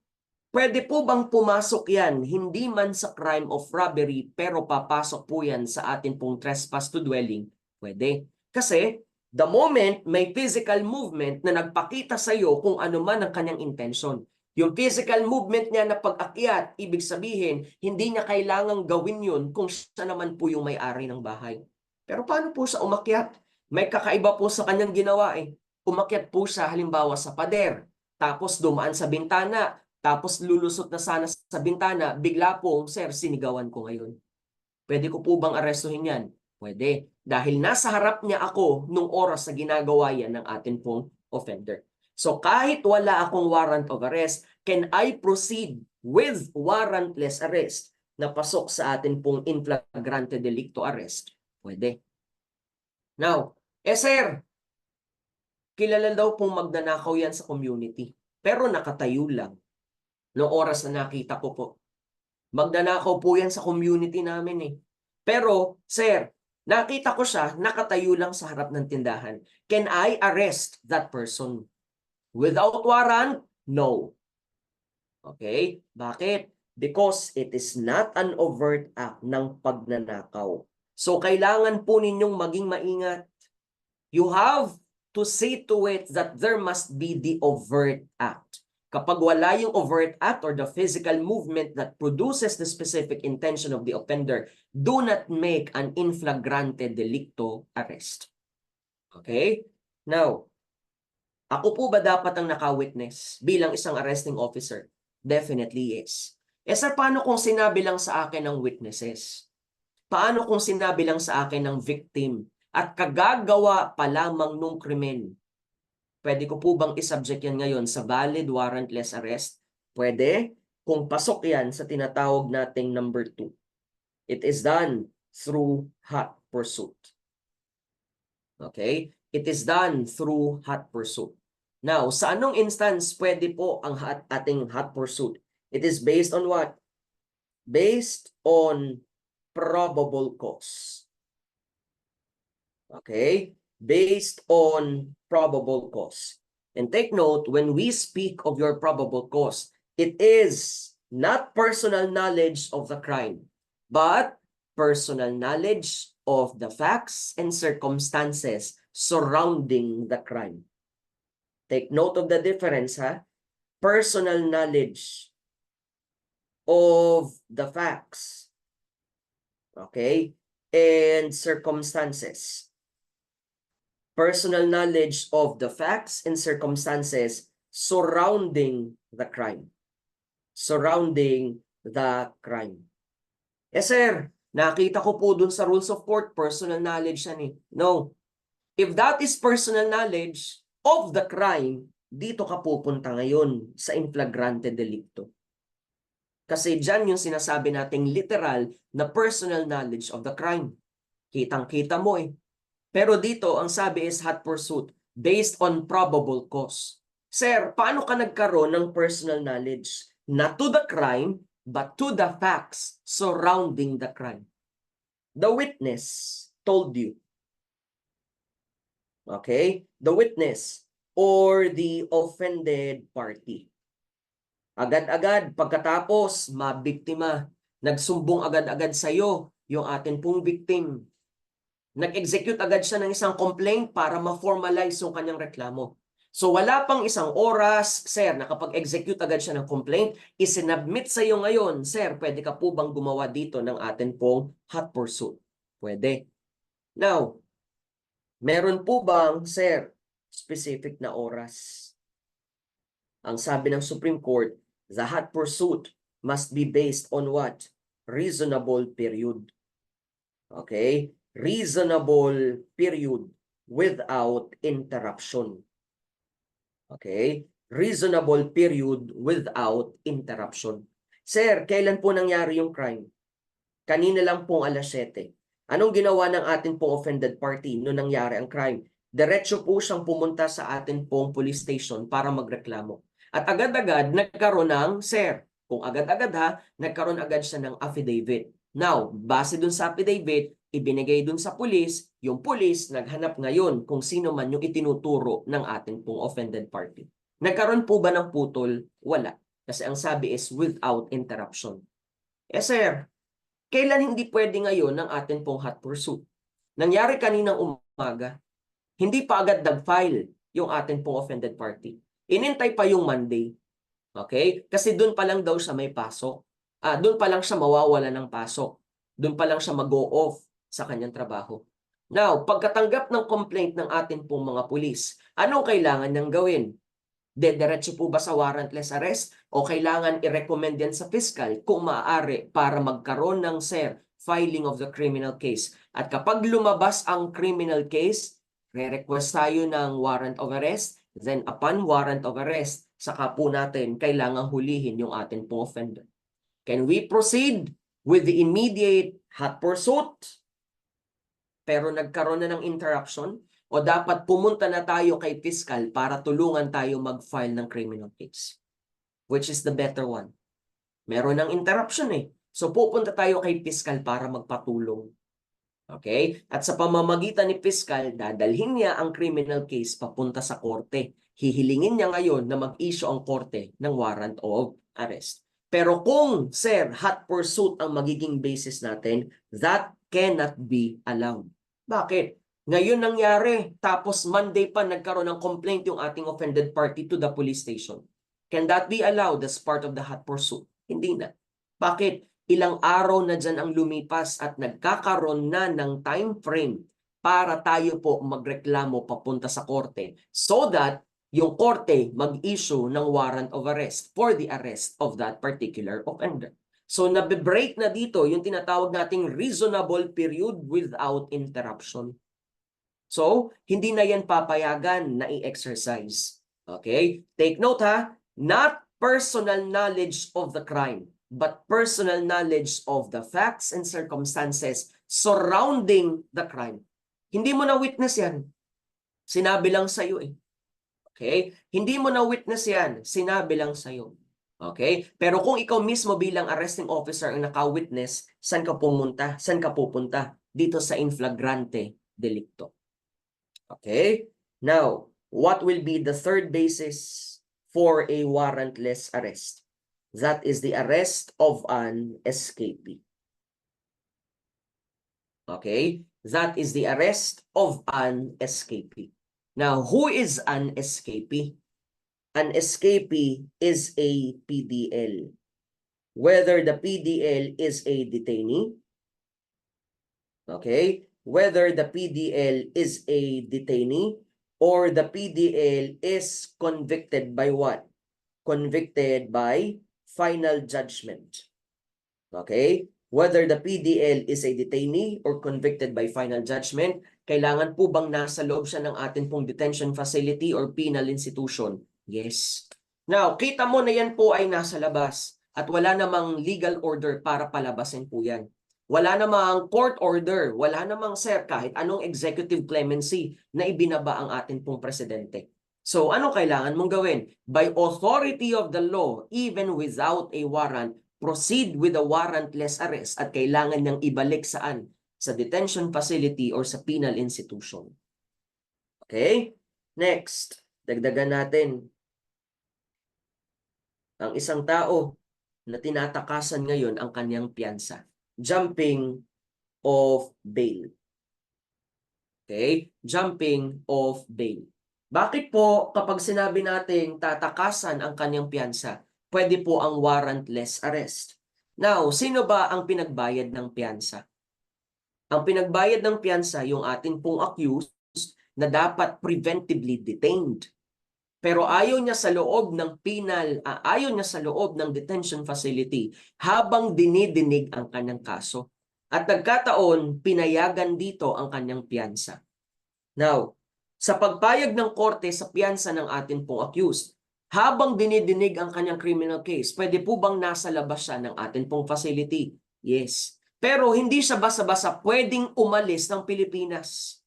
pwede po bang pumasok yan, hindi man sa crime of robbery, pero papasok po yan sa atin pong trespass to dwelling? Pwede. Kasi, the moment may physical movement na nagpakita sa iyo kung ano man ang kanyang intention. Yung physical movement niya na pag-akyat, ibig sabihin, hindi niya kailangang gawin yun kung siya naman po yung may-ari ng bahay. Pero paano po sa umakyat? May kakaiba po sa kanyang ginawa eh. Umakyat po siya halimbawa sa pader, tapos dumaan sa bintana, tapos lulusot na sana sa bintana, bigla po, sir, sinigawan ko ngayon. Pwede ko po bang arestuhin yan? Pwede. Dahil nasa harap niya ako nung oras na ginagawa yan ng atin pong offender. So kahit wala akong warrant of arrest, can I proceed with warrantless arrest na pasok sa atin pong in flagrante delicto arrest? Pwede. Now, sir, kilala daw pong magnanakaw yan sa community. Pero nakatayo lang. Noong oras na nakita ko po. Magnanakaw po yan sa community namin eh. Pero, sir, nakita ko siya, nakatayo lang sa harap ng tindahan. Can I arrest that person? Without warrant? No. Okay? Bakit? Because it is not an overt act ng pagnanakaw. So, kailangan po ninyong maging maingat. You have to see to it that there must be the overt act. Kapag wala yung overt act or the physical movement that produces the specific intention of the offender, do not make an in flagrante delicto arrest. Okay? Now, ako po ba dapat ang naka-witness bilang isang arresting officer? Definitely yes. Sir, paano kung sinabi lang sa akin ng witnesses? Paano kung sinabi lang sa akin ng victim at kagagawa pa lamang nung krimen? Pwede ko po bang isubject yan ngayon sa valid warrantless arrest? Pwede kung pasok yan sa tinatawag nating number 2. It is done through hot pursuit. Okay? It is done through hot pursuit. Now, sa anong instance pwede po ang ating hot pursuit? It is based on what? Based on probable cause. Okay? Based on probable cause. And take note, when we speak of your probable cause, it is not personal knowledge of the crime, but personal knowledge of the facts and circumstances surrounding the crime. Take note of the difference, ha? Personal knowledge of the facts, okay, and circumstances. Personal knowledge of the facts and circumstances surrounding the crime. Surrounding the crime. Sir, nakita ko po dun sa rules of court, personal knowledge yan eh. No. If that is personal knowledge of the crime, dito ka pupunta ngayon sa in flagrante delicto. Kasi dyan yung sinasabi nating literal na personal knowledge of the crime. Kitang-kita mo eh. Pero dito, ang sabi is hot pursuit based on probable cause. Sir, paano ka nagkaroon ng personal knowledge? Not to the crime, but to the facts surrounding the crime. The witness told you. Okay? The witness or the offended party. Agad-agad, pagkatapos, mabiktima. Nagsumbong agad-agad sa iyo yung atin pong victim. Nag-execute agad siya ng isang complaint para ma-formalize yung kanyang reklamo. So wala pang isang oras, sir, nakapag-execute agad siya ng complaint, isinabmit sa iyo ngayon, sir, pwede ka po bang gumawa dito ng atin pong hot pursuit? Pwede. Now, meron po bang, sir, specific na oras? Ang sabi ng Supreme Court, the hot pursuit must be based on what? Reasonable period. Okay? Reasonable period without interruption. Okay? Reasonable period without interruption. Sir, kailan po nangyari yung crime? Kanina lang pong alas 7. Anong ginawa ng ating pong offended party noong nangyari ang crime? Diretso po siyang pumunta sa ating pong police station para magreklamo. At agad-agad nagkaroon ng, sir, kung agad-agad ha, nagkaroon agad siya ng affidavit. Now, base dun sa affidavit, ibinigay dun sa pulis, yung pulis naghanap ngayon kung sino man yung itinuturo ng ating pong offended party. Nagkaroon po ba ng putol? Wala. Kasi ang sabi is without interruption. Eh sir, kailan hindi pwede ngayon ng atin pong hot pursuit? Nangyari kaninang umaga, hindi pa agad nag-file yung atin pong offended party. Inintay pa yung Monday. Okay? Kasi doon pa lang daw siya may pasok. Doon pa lang siya mawawala ng pasok. Doon pa lang siya mag-go off sa kanyang trabaho. Now, pagkatanggap ng complaint ng atin pong mga pulis, anong kailangan niyang gawin? Diretso po ba sa warrantless arrest o kailangan i-recommend yan sa fiscal kung maaari para magkaroon ng filing of the criminal case. At kapag lumabas ang criminal case, re-request tayo ng warrant of arrest, then upon warrant of arrest, saka po natin kailangan hulihin yung ating pong offender. Can we proceed with the immediate hot pursuit? Pero nagkaroon na ng interruption? O dapat pumunta na tayo kay fiscal para tulungan tayo mag-file ng criminal case? Which is the better one? Meron ng interruption eh. So pupunta tayo kay fiscal para magpatulong. Okay? At sa pamamagitan ni fiscal, dadalhin niya ang criminal case papunta sa korte. Hihilingin niya ngayon na mag-issue ang korte ng warrant of arrest. Pero kung, sir, hot pursuit ang magiging basis natin, that cannot be allowed. Bakit? Ngayon nangyari, tapos Monday pa nagkaroon ng complaint yung ating offended party to the police station. Can that be allowed as part of the hot pursuit? Hindi na. Bakit? Ilang araw na dyan ang lumipas at nagkakaroon na ng time frame para tayo po magreklamo papunta sa korte so that yung korte mag-issue ng warrant of arrest for the arrest of that particular offender. So nabe-break na dito yung tinatawag nating reasonable period without interruption. So, hindi na yan papayagan na i-exercise. Okay? Take note ha, not personal knowledge of the crime, but personal knowledge of the facts and circumstances surrounding the crime. Hindi mo na witness yan. Sinabi lang sa'yo eh. Okay? Hindi mo na witness yan. Sinabi lang sa'yo. Okay? Pero kung ikaw mismo bilang arresting officer ang naka-witness, saan ka pumunta? Saan ka pupunta? Dito sa in flagrante delicto. Okay? Now, what will be the third basis for a warrantless arrest? That is the arrest of an escapee. Okay? That is the arrest of an escapee. Now, who is an escapee? An escapee is a PDL. Whether the PDL is a detainee, okay? Whether the PDL is a detainee or the PDL is convicted by what? Convicted by final judgment. Okay? Whether the PDL is a detainee or convicted by final judgment, kailangan po bang nasa loob siya ng atin pong detention facility or penal institution? Yes. Now, kita mo na yan po ay nasa labas at wala namang legal order para palabasin po yan. Wala namang court order, wala namang sir kahit anong executive clemency na ibinaba ang atin pong presidente. So ano kailangan mong gawin? By authority of the law, even without a warrant, proceed with a warrantless arrest at kailangan niyang ibalik saan? Sa detention facility or sa penal institution. Okay? Next, dagdagan natin. Ang isang tao na tinatakasan ngayon ang kanyang piyansa. Jumping of bail. Okay? Jumping of bail. Bakit po kapag sinabi nating tatakasan ang kanyang piyansa, pwede po ang warrantless arrest? Now, sino ba ang pinagbayad ng piyansa? Ang pinagbayad ng piyansa yung atin pong accused na dapat preventively detained. Pero ayaw niya sa loob ng ayaw niya sa loob ng detention facility habang dinidinig ang kanyang kaso. At nagkataon, pinayagan dito ang kanyang piyansa. Now, sa pagpayag ng korte sa piyansa ng atin pong accused, habang dinidinig ang kanyang criminal case, pwede po bang nasa labas siya ng atin pong facility? Yes. Pero hindi siya basta-basta pwedeng umalis ng Pilipinas.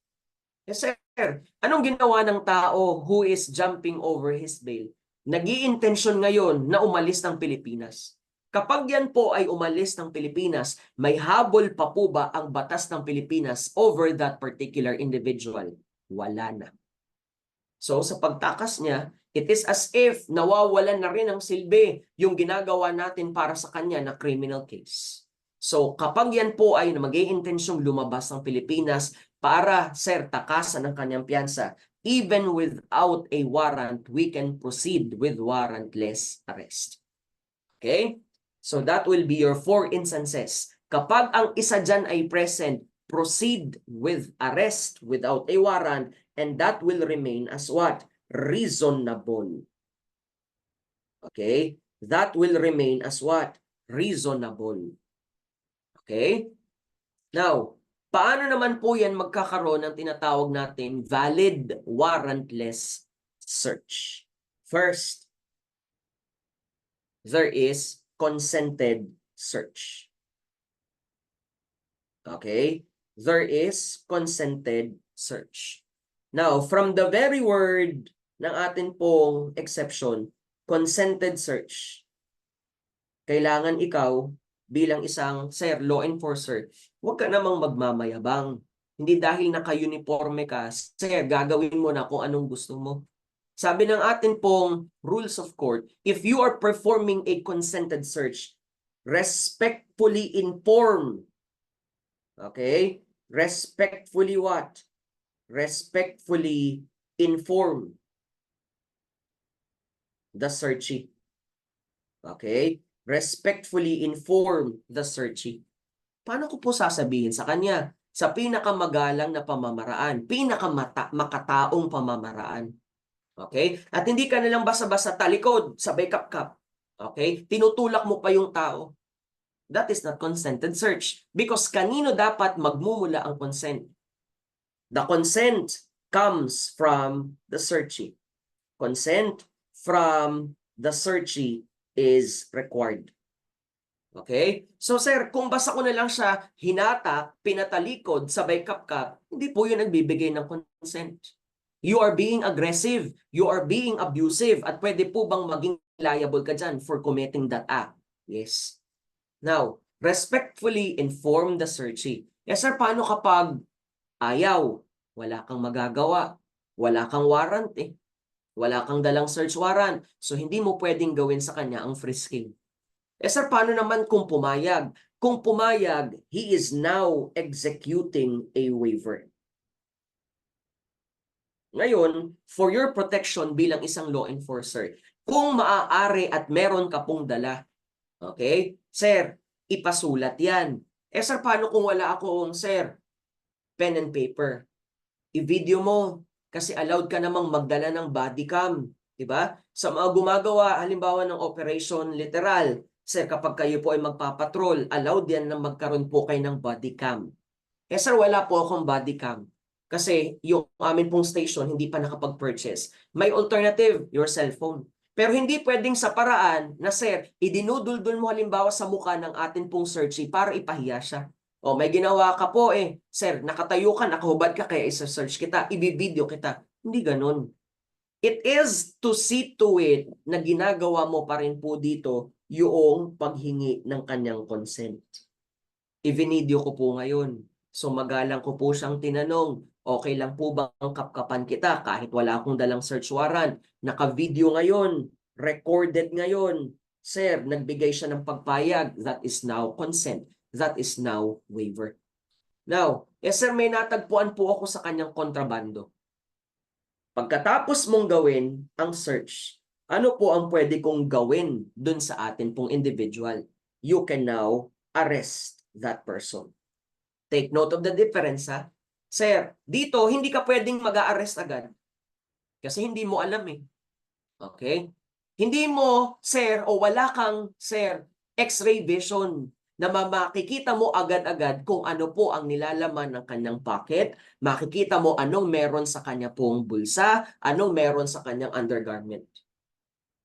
Yes, sir. Anong ginawa ng tao who is jumping over his bail? Nag-iintensyon ngayon na umalis ng Pilipinas. Kapag yan po ay umalis ng Pilipinas, may habol pa po ba ang batas ng Pilipinas over that particular individual? Wala na. So sa pagtakas niya, it is as if nawawalan na rin ng silbi yung ginagawa natin para sa kanya na criminal case. So kapag yan po ay mag-iintensyong lumabas ng Pilipinas para, sir, takasan ang kanyang piyansa, even without a warrant, we can proceed with warrantless arrest. Okay? So that will be your 4 instances. Kapag ang isa dyan ay present, proceed with arrest without a warrant, and that will remain as what? Reasonable. Okay? That will remain as what? Reasonable. Okay? Now, paano naman po yan magkakaroon ng tinatawag natin valid warrantless search? First, there is consented search. Okay? There is consented search. Now, from the very word ng atin pong exception, consented search, kailangan ikaw bilang isang, sir, law enforcer, huwag ka namang magmamayabang. Hindi dahil naka-uniforme ka, sir, gagawin mo na kung anong gusto mo. Sabi ng atin pong rules of court, if you are performing a consented search, respectfully inform. Okay? Respectfully what? Respectfully inform the searchee. Okay? Respectfully inform the searchee. Paano ko po sasabihin sa kanya? Sa pinakamagalang na pamamaraan, makataong pamamaraan. Okay? At hindi ka nalang basta-basta talikod, sabay kap-kap. Okay? Tinutulak mo pa yung tao. That is not consented search. Because kanino dapat magmumula ang consent? The consent comes from the searchee. Consent from the searchee is required. Okay? So sir, kung basta ko na lang siya hinata, pinatalikod, sabay kap-kap, hindi po yun nagbibigay ng consent. You are being aggressive, you are being abusive, at pwede po bang maging liable ka dyan for committing that act? Yes. Now, respectfully inform the searchee. Yes sir, paano kapag ayaw? Wala kang magagawa. Wala kang warrant eh. Wala kang dalang search warrant. So hindi mo pwedeng gawin sa kanya ang frisking. Eh sir, paano naman kung pumayag? Kung pumayag, he is now executing a waiver. Ngayon, for your protection bilang isang law enforcer, kung maaari at meron ka pong dala, okay? Sir, ipasulat yan. Eh sir, paano kung wala akong, sir, pen and paper? I-video mo kasi allowed ka namang magdala ng body cam. Diba? Sa mga gumagawa, halimbawa ng operation literal, sir, kapag kayo po ay magpapatrol, allowed yan na magkaroon po kayo ng body cam. Eh sir, wala po akong body cam. Kasi yung amin pong station hindi pa nakapag-purchase. May alternative, your cellphone. Pero hindi pwedeng sa paraan na sir, idinuduldul mo halimbawa sa mukha ng atin pong searchee para ipahiya siya. O may ginawa ka po sir, nakatayo ka, nakahubad ka, kaya isa-search kita, ibibideo kita. Hindi ganun. It is to see to it na ginagawa mo pa rin po dito yung paghingi ng kanyang consent. I-video ko po ngayon. So magalang ko po siyang tinanong, okay lang po bang kapkapan kita kahit wala akong dalang search warrant? Naka-video ngayon, recorded ngayon. Sir, nagbigay siya ng pagpayag. That is now consent. That is now waiver. Now, sir, may natagpuan po ako sa kanyang kontrabando. Pagkatapos mong gawin ang search, ano po ang pwede kong gawin dun sa atin pong individual? You can now arrest that person. Take note of the difference, ha? Sir, dito hindi ka pwedeng mag-a-arrest agad kasi hindi mo alam eh. Okay? Hindi mo, sir, o wala kang, sir, X-ray vision na makikita mo agad-agad kung ano po ang nilalaman ng kanyang pocket, makikita mo anong meron sa kanya pong bulsa, anong meron sa kanyang undergarment.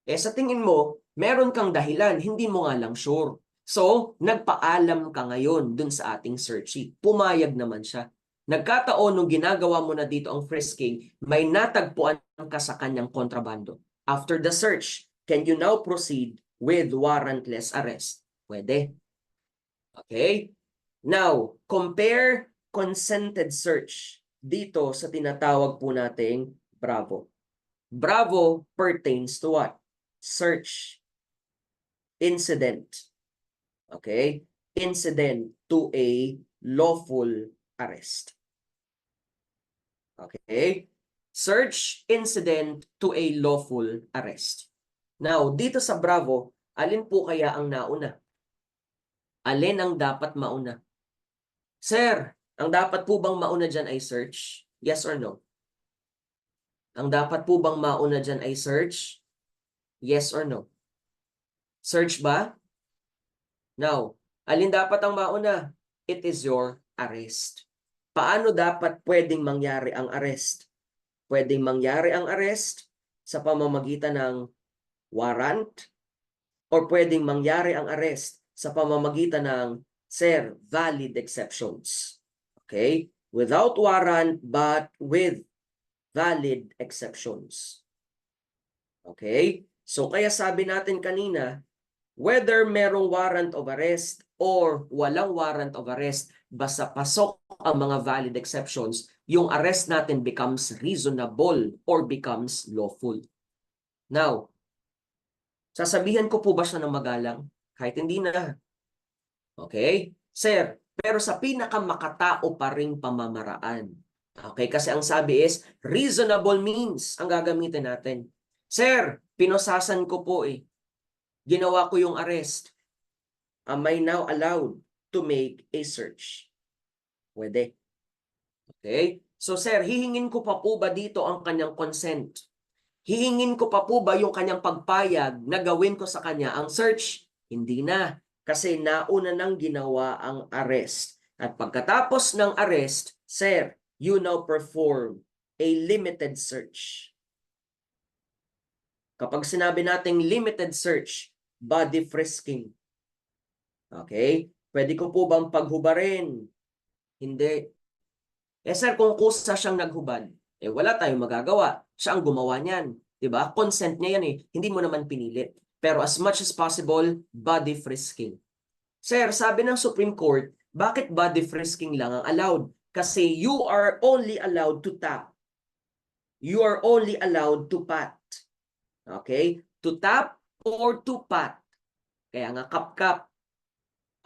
Sa tingin mo, meron kang dahilan, hindi mo nga lang sure. So, nagpaalam ka ngayon dun sa ating searchee. Pumayag naman siya. Nagkataon nung ginagawa mo na dito ang frisking, may natagpuan ka sa kanyang kontrabando. After the search, can you now proceed with warrantless arrest? Pwede. Okay? Now, compare consented search dito sa tinatawag po nating Bravo. Bravo pertains to what? Search incident. Okay? Incident to a lawful arrest. Okay? Search incident to a lawful arrest. Now, dito sa Bravo, alin po kaya ang nauna? Alin ang dapat mauna? Sir, ang dapat po bang mauna dyan ay search? Yes or no? Ang dapat po bang mauna dyan ay search? Yes or no? Search ba? Now, alin dapat ang mauna? It is your arrest. Paano dapat pwedeng mangyari ang arrest? Pwedeng mangyari ang arrest sa pamamagitan ng warrant or pwedeng mangyari ang arrest sa pamamagitan ng, sir, valid exceptions. Okay? Without warrant but with valid exceptions. Okay? So kaya sabi natin kanina, whether merong warrant of arrest or walang warrant of arrest, basta pasok ang mga valid exceptions, yung arrest natin becomes reasonable or becomes lawful. Now, sasabihan ko po ba siya ng magalang? Kahit hindi na. Okay? Sir, pero sa pinakamakatao pa ring pamamaraan. Okay? Kasi ang sabi is, reasonable means ang gagamitin natin. Sir, pinosasan ko po eh. Ginawa ko yung arrest. Am I now allowed to make a search? Pwede. Okay? So sir, hihingin ko pa po ba dito ang kanyang consent? Hihingin ko pa po ba yung kanyang pagpayag na gawin ko sa kanya ang search? Hindi na. Kasi nauna nang ginawa ang arrest. At pagkatapos ng arrest, sir, you now perform a limited search. Kapag sinabi nating limited search, body frisking. Okay? Pwede ko po bang paghubarin? Hindi. Sir, kung kusa siyang naghubad, wala tayong magagawa. Siya ang gumawa niyan. Diba? Consent niya yan eh. Hindi mo naman pinilit. Pero as much as possible, body frisking. Sir, sabi ng Supreme Court, bakit body frisking lang ang allowed? Kasi you are only allowed to tap. You are only allowed to pat. Okay? To tap or to pat. Kaya nga kap-kap.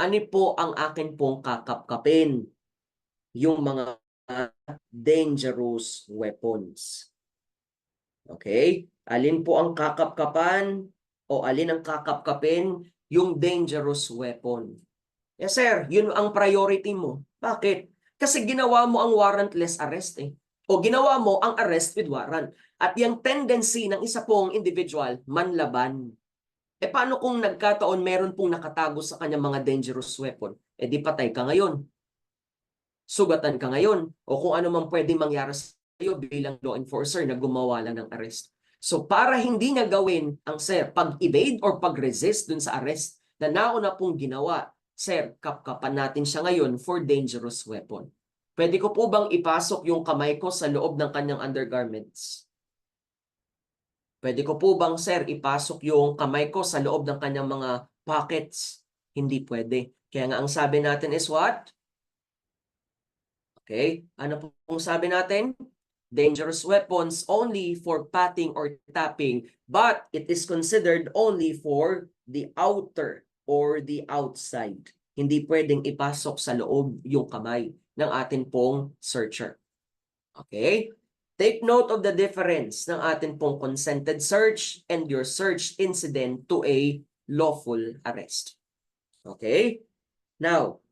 Ano po ang akin pong kakap-kapin? Yung mga dangerous weapons. Okay? Alin po ang kakap-kapan o alin ang kakap-kapin? Yung dangerous weapon. Yes sir, yun ang priority mo. Bakit? Kasi ginawa mo ang warrantless arrest eh. O ginawa mo ang arrest with warrant. At yung tendency ng isa pong individual, manlaban. Paano kung nagkataon meron pong nakatago sa kanya mga dangerous weapon? Di patay ka ngayon. Sugatan ka ngayon. O kung ano man pwedeng mangyari sa iyo bilang law enforcer na gumawa lang ng arrest. So para hindi niya gawin ang sir, pag-evade or pag-resist dun sa arrest na nauna pong ginawa, sir, kapkapan natin siya ngayon for dangerous weapon. Pwede ko po bang ipasok yung kamay ko sa loob ng kanyang undergarments? Pwede ko po bang, sir, ipasok yung kamay ko sa loob ng kanyang mga pockets? Hindi pwede. Kaya nga ang sabi natin is what? Okay? Ano pong sabi natin? Dangerous weapons only for patting or tapping, but it is considered only for the outer or the outside. Hindi pwedeng ipasok sa loob yung kamay ng atin pong searcher. Okay? Take note of the difference ng atin pong consented search and your search incident to a lawful arrest. Okay? Now,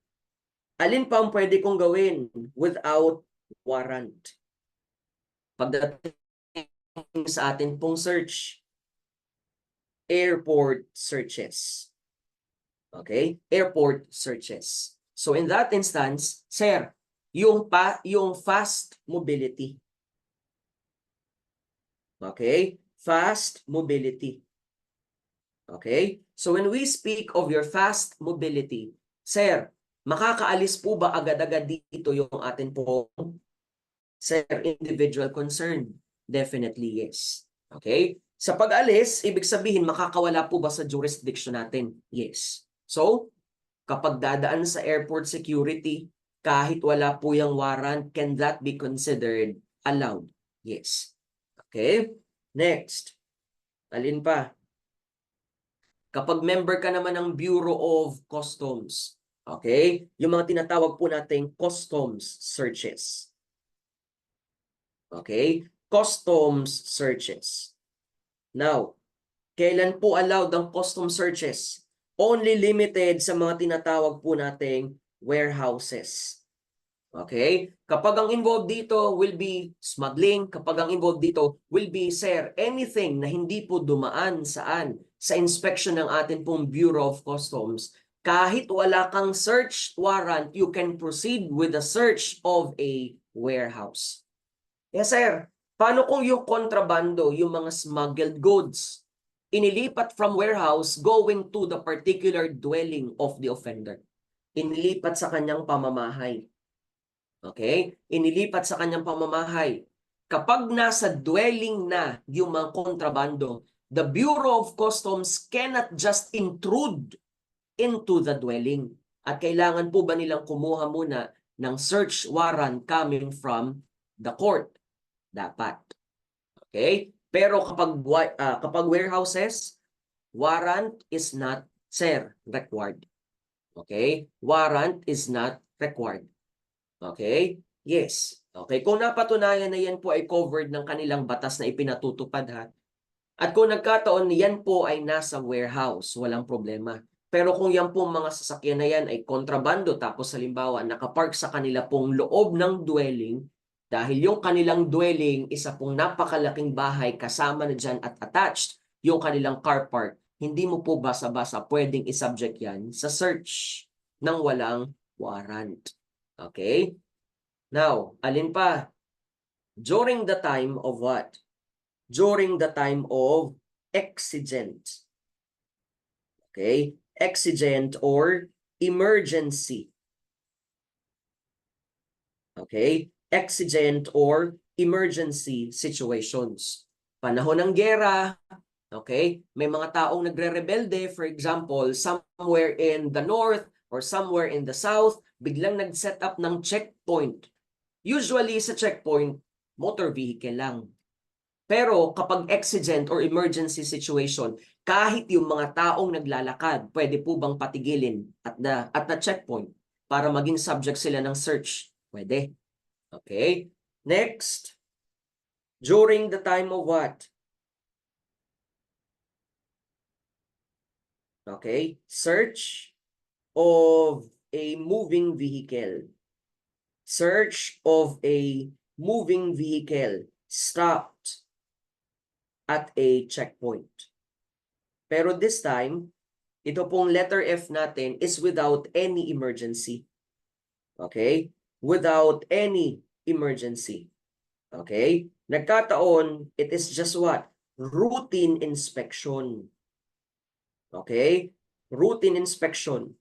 alin pa ang pwede kong gawin without warrant? Pagdating sa atin pong search, airport searches. Okay? Airport searches. So in that instance, sir, yung fast mobility. Okay? Fast mobility. Okay? So when we speak of your fast mobility, sir, makakaalis po ba agad-agad dito yung atin pong sir, individual concern? Definitely yes. Okay? Sa pag-alis, ibig sabihin makakawala po ba sa jurisdiction natin? Yes. So, kapag dadaan sa airport security, kahit wala po yung warrant, can that be considered allowed? Yes. Okay? Next. Alin pa? Kapag member ka naman ng Bureau of Customs, okay? Yung mga tinatawag po nating customs searches. Okay? Customs searches. Now, kailan po allowed ang custom searches? Only limited sa mga tinatawag po nating warehouses. Okay? Kapag ang involved dito will be smuggling, kapag ang involved dito will be, sir, anything na hindi po dumaan saan? Sa inspection ng atin pong Bureau of Customs, kahit wala kang search warrant, you can proceed with the search of a warehouse. Yes, sir. Paano kung yung kontrabando, yung mga smuggled goods, inilipat from warehouse going to the particular dwelling of the offender? Inilipat sa kanyang pamamahay. Okay? Inilipat sa kanyang pamamahay. Kapag nasa dwelling na yung mga kontrabando, the Bureau of Customs cannot just intrude into the dwelling. At kailangan po ba nilang kumuha muna ng search warrant coming from the court? Dapat. Okay? Pero kapag warehouses, warrant is not, sir, required. Okay? Warrant is not required. Okay? Yes. Okay, kung napatunayan na yan po ay covered ng kanilang batas na ipinatutupad ha, at kung nagkataon yan po ay nasa warehouse, walang problema. Pero kung yan po mga sasakyan na yan ay kontrabando tapos halimbawa nakapark sa kanila pong loob ng dwelling, dahil yung kanilang dwelling isa pong napakalaking bahay kasama na dyan at attached yung kanilang car park, hindi mo po basa-basa pwedeng isubject yan sa search ng walang warrant. Okay? Now, alin pa? During the time of what? During the time of exigent. Okay? Exigent or emergency. Okay? Exigent or emergency situations. Panahon ng giyera, okay? May mga taong nagre-rebelde, for example, somewhere in the north or somewhere in the south, biglang nag-set up ng checkpoint. Usually sa checkpoint, motor vehicle lang. Pero kapag exigent or emergency situation, kahit yung mga taong naglalakad, pwede po bang patigilin at the checkpoint para maging subject sila ng search? Pwede. Okay? Next. During the time of what? Okay? Search of a moving vehicle. Search of a moving vehicle stopped at a checkpoint. Pero this time, ito pong letter F natin is without any emergency. Okay? Without any emergency. Okay? Nagkataon, it is just what? Routine inspection. Okay? Routine inspection.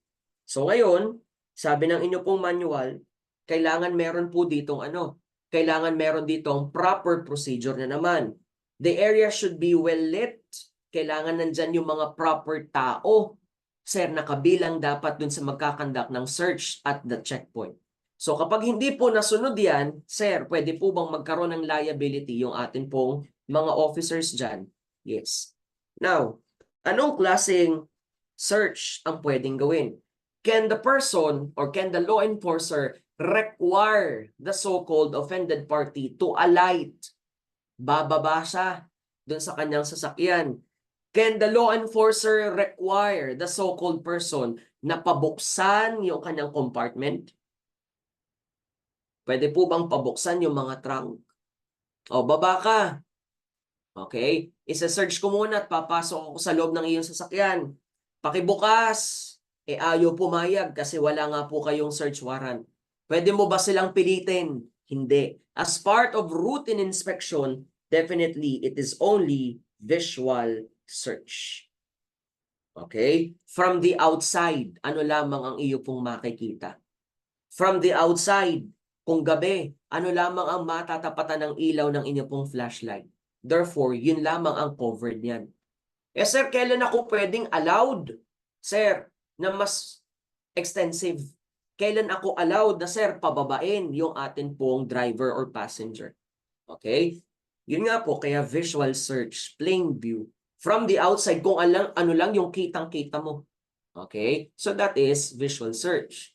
So ngayon, sabi ng inyo pong manual, kailangan meron po ditong kailangan meron ditong proper procedure na naman. The area should be well lit. Kailangan nandyan yung mga proper tao. Sir, nakabilang dapat dun sa magkakandak ng search at the checkpoint. So kapag hindi po nasunod yan, sir, pwede po bang magkaroon ng liability yung atin pong mga officers dyan? Yes. Now, anong klaseng search ang pwedeng gawin? Can the person or can the law enforcer require the so-called offended party to alight bababa siya doon sa kanyang sasakyan. Can the law enforcer require the so-called person na pabuksan yung kanyang compartment? Pwede po bang pabuksan yung mga trunk? O, baba ka. Okay? Isa-search ko muna at papasok ako sa loob ng iyong sasakyan. Pakibukas. Ayaw pumayag kasi wala nga po kayong search warrant. Pwede mo ba silang pilitin? Hindi. As part of routine inspection, definitely it is only visual search. Okay? From the outside, ano lamang ang iyo pong makikita? From the outside, kung gabi, ano lamang ang matatapatan ng ilaw ng inyo pong flashlight? Therefore, yun lamang ang covered niyan. Sir, kailan ako pwedeng allowed? Sir, na mas extensive. Kailan ako allowed na, sir, pababain yung atin pong driver or passenger? Okay? Yun nga po, kaya visual search, plain view. From the outside, kung ano lang yung kitang-kita mo. Okay? So that is visual search.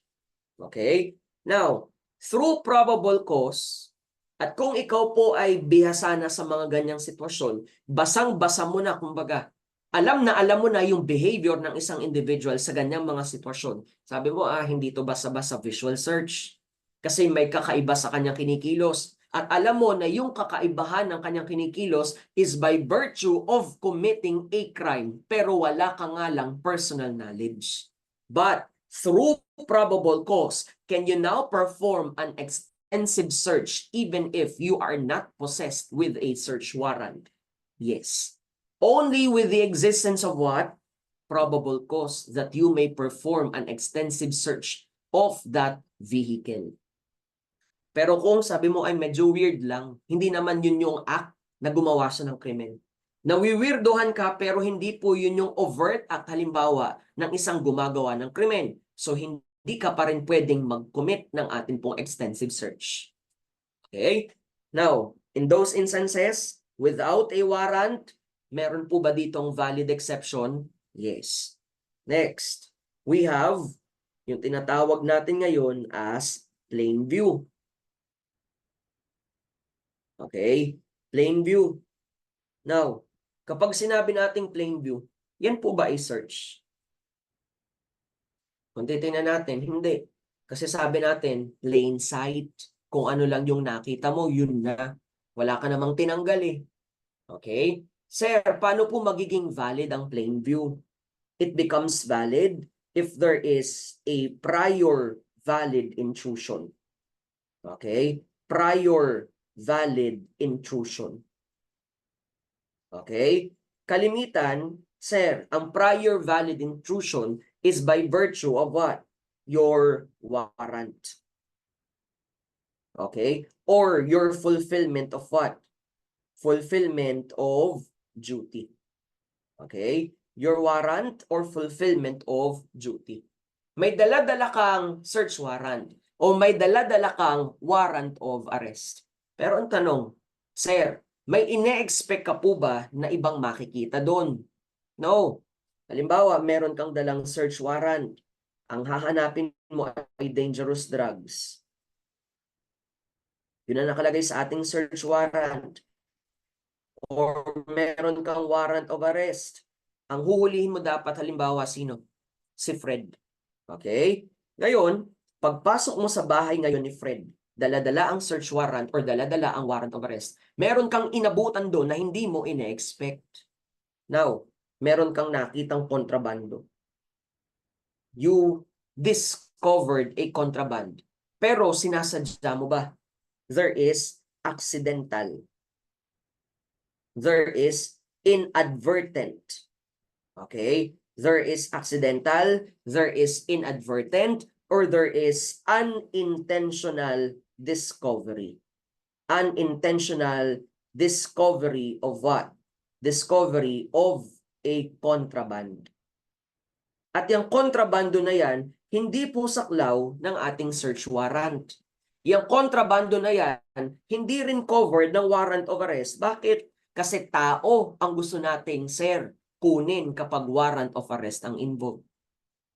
Okay? Now, through probable cause, at kung ikaw po ay bihasa na sa mga ganyang sitwasyon, basang-basa mo na, kumbaga, alam mo na yung behavior ng isang individual sa ganyang mga sitwasyon. Sabi mo, hindi to basta-basta visual search. Kasi may kakaiba sa kanyang kinikilos. At alam mo na yung kakaibahan ng kanyang kinikilos is by virtue of committing a crime. Pero wala ka nga lang personal knowledge. But through probable cause, can you now perform an extensive search even if you are not possessed with a search warrant? Yes. Only with the existence of what? Probable cause that you may perform an extensive search of that vehicle. Pero kung sabi mo ay medyo weird lang, hindi naman yun yung act na gumawa siya ng krimen. Nawiwirdohan ka pero hindi po yun yung overt act halimbawa ng isang gumagawa ng krimen. So hindi ka pa rin pwedeng mag-commit ng atin pong extensive search. Okay? Now, in those instances, without a warrant, meron po ba ditong valid exception? Yes. Next, we have yung tinatawag natin ngayon as plain view. Okay? Plain view. Now, kapag sinabi nating plain view, yan po ba ay search? Kung titingnan natin, hindi. Kasi sabi natin, plain sight. Kung ano lang yung nakita mo, yun na. Wala ka namang tinanggal eh. Okay? Sir, paano po magiging valid ang plain view? It becomes valid if there is a prior valid intrusion. Okay? Prior valid intrusion. Okay? Kalimitan, sir, ang prior valid intrusion is by virtue of what? Your warrant. Okay? Or your fulfillment of what? Fulfillment of duty. Okay? Your warrant or fulfillment of duty. May dala-dala kang search warrant o may dala-dala kang warrant of arrest. Pero ang tanong, sir, may ine-expect ka po ba na ibang makikita doon? No. Halimbawa, meron kang dalang search warrant. Ang hahanapin mo ay dangerous drugs. Yun ang nakalagay sa ating search warrant. Or meron kang warrant of arrest. Ang huhulihin mo dapat halimbawa sino? Si Fred. Okay? Ngayon, pagpasok mo sa bahay ngayon ni Fred, dala-dala ang search warrant or dala-dala ang warrant of arrest. Meron kang inabutan doon na hindi mo ine-expect. Now, meron kang nakitang kontrabando. You discovered a contraband. Pero sinasadya mo ba? There is accidental. There is inadvertent. Okay? There is accidental, there is inadvertent, or there is unintentional discovery. Unintentional discovery of what? Discovery of a contraband. At yung kontrabando na yan, hindi po saklaw ng ating search warrant. Yung kontrabando na yan, hindi rin covered ng warrant of arrest. Bakit? Kasi tao ang gusto nating, sir, kunin kapag warrant of arrest ang involved.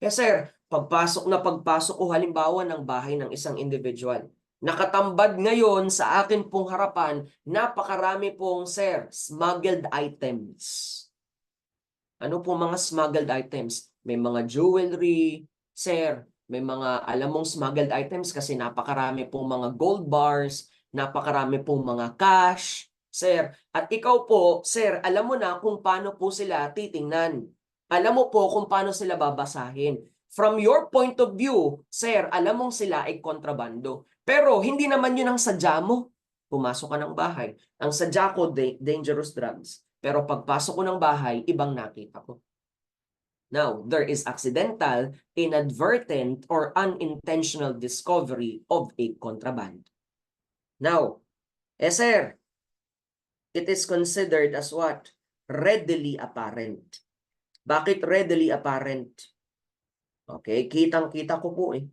Kaya sir, pagpasok ko halimbawa ng bahay ng isang individual, Nakatambad ngayon sa akin pong harapan, napakarami pong, sir, smuggled items. Ano po mga smuggled items? May mga jewelry, sir, may mga alam mong smuggled items kasi napakarami pong mga gold bars, napakarami pong mga cash, sir. At ikaw po, sir, alam mo na kung paano po sila titingnan. Alam mo po kung paano sila babasahin. From your point of view, sir, alam mong sila ay kontrabando. Pero hindi naman yun ang sadya mo. Pumasok ka ng bahay. Ang sadya ko, dangerous drugs. Pero pagpasok ko ng bahay, ibang nakita ko. Now, there is accidental, inadvertent, or unintentional discovery of a contraband. Now, sir, it is considered as what? Readily apparent. Bakit readily apparent? Okay, kitang-kita ko po eh.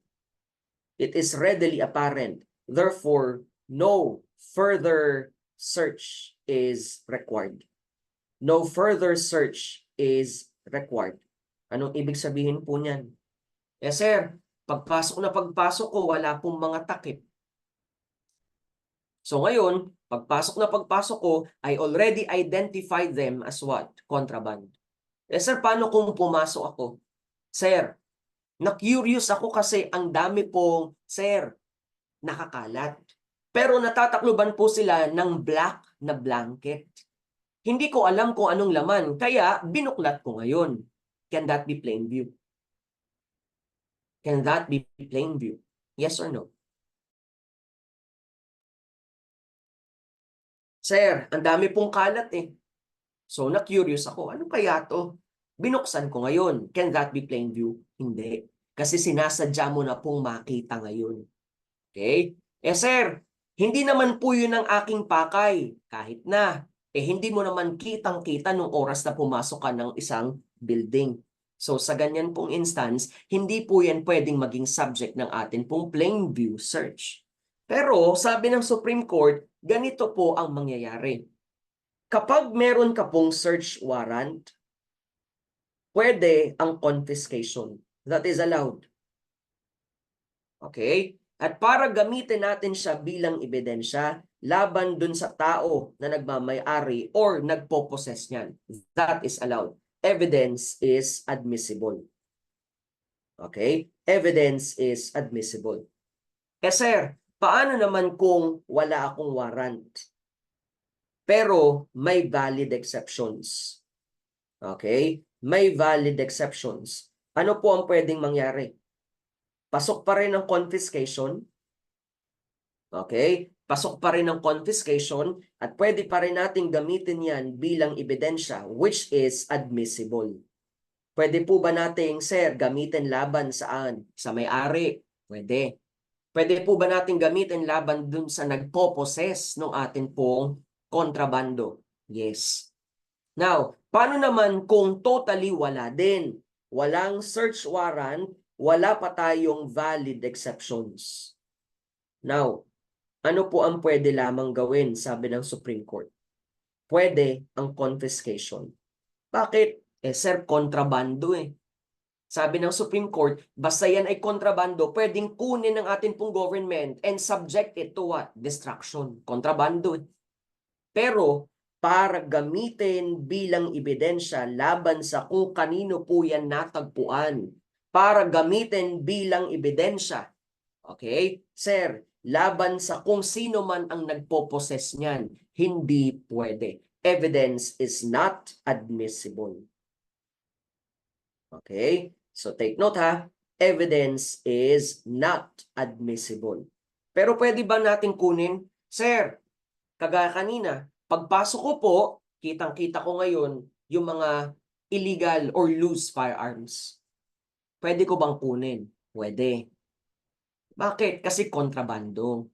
It is readily apparent. Therefore, no further search is required. No further search is required. Anong ibig sabihin po niyan? Sir, pagpasok ko, wala pong mga takip. So ngayon, pagpasok ko, I already identified them as what? Contraband. Sir, paano kung pumasok ako? Sir, na-curious ako kasi ang dami pong, sir, nakakalat. Pero natatakluban po sila ng black na blanket. Hindi ko alam kung anong laman, kaya binuklat ko ngayon. Can that be plain view? Can that be plain view? Yes or no? Sir, ang dami pong kalat eh. So, na-curious ako, ano kaya to? Binuksan ko ngayon. Can that be plain view? Hindi. Kasi sinasadya mo na pong makita ngayon. Okay? Sir, hindi naman po yun ang aking pakay. Kahit na. Hindi mo naman kitang-kita nung oras na pumasok ka ng isang building. So, sa ganyan pong instance, hindi po yan pwedeng maging subject ng atin pong plain view search. Pero, sabi ng Supreme Court, ganito po ang mangyayari. Kapag meron ka pong search warrant, pwede ang confiscation. That is allowed. Okay? At para gamitin natin siya bilang ebidensya, laban dun sa tao na nagmamay-ari or nagpo-possess niyan. That is allowed. Evidence is admissible. Okay? Evidence is admissible. Sir, paano naman kung wala akong warrant? Pero may valid exceptions. Okay? May valid exceptions. Ano po ang pwedeng mangyari? Pasok pa rin ang confiscation. Okay? Pasok pa rin ang confiscation at pwede pa rin nating gamitin yan bilang ebidensya which is admissible. Pwede po ba nating, sir, gamitin laban saan? Sa may-ari? Pwede. Pwede po ba nating gamitin laban dun sa nagpo-possess ng atin pong kontrabando? Yes. Now, paano naman kung totally wala din? Walang search warrant, wala pa tayong valid exceptions. Now, ano po ang pwede lamang gawin, sabi ng Supreme Court? Pwede ang confiscation. Bakit? Sir, kontrabando eh. Sabi ng Supreme Court, basta yan ay kontrabando, pwedeng kunin ng atin pong government and subject it to what? Destruction. Kontrabando eh. Pero, para gamitin bilang ebidensya laban sa kung kanino po yan natagpuan, para gamitin bilang ebidensya, okay? Sir, laban sa kung sino man ang nagpo-possess niyan, hindi pwede. Evidence is not admissible. Okay? So take note ha, evidence is not admissible. Pero pwede ba natin kunin? Sir, kagaya kanina, pagpasok ko po, kitang-kita ko ngayon yung mga illegal or loose firearms. Pwede ko bang kunin? Pwede. Bakit? Kasi kontrabando.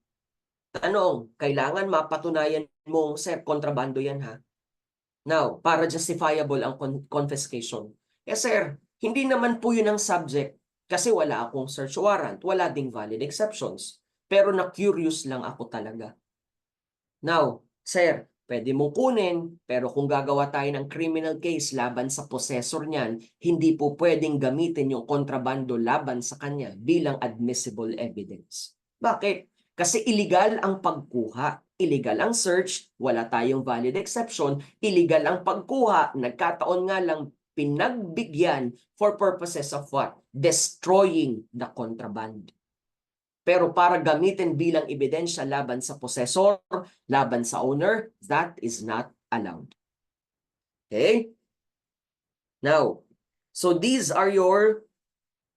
Tanong, kailangan mapatunayan mong, sir, kontrabando yan ha? Now, para justifiable ang confiscation. Sir, hindi naman po yun ang subject kasi wala akong search warrant, wala ding valid exceptions. Pero na-curious lang ako talaga. Now, sir, pwede mong kunin, pero kung gagawa tayo ng criminal case laban sa possessor niyan, hindi po pwedeng gamitin yung kontrabando laban sa kanya bilang admissible evidence. Bakit? Kasi illegal ang pagkuha. Illegal ang search, wala tayong valid exception. Illegal ang pagkuha, nagkataon nga lang pinagbigyan for purposes of what? Destroying the contraband. Pero para gamitin bilang ebidensya laban sa possessor, laban sa owner, that is not allowed. Okay? Now, so these are your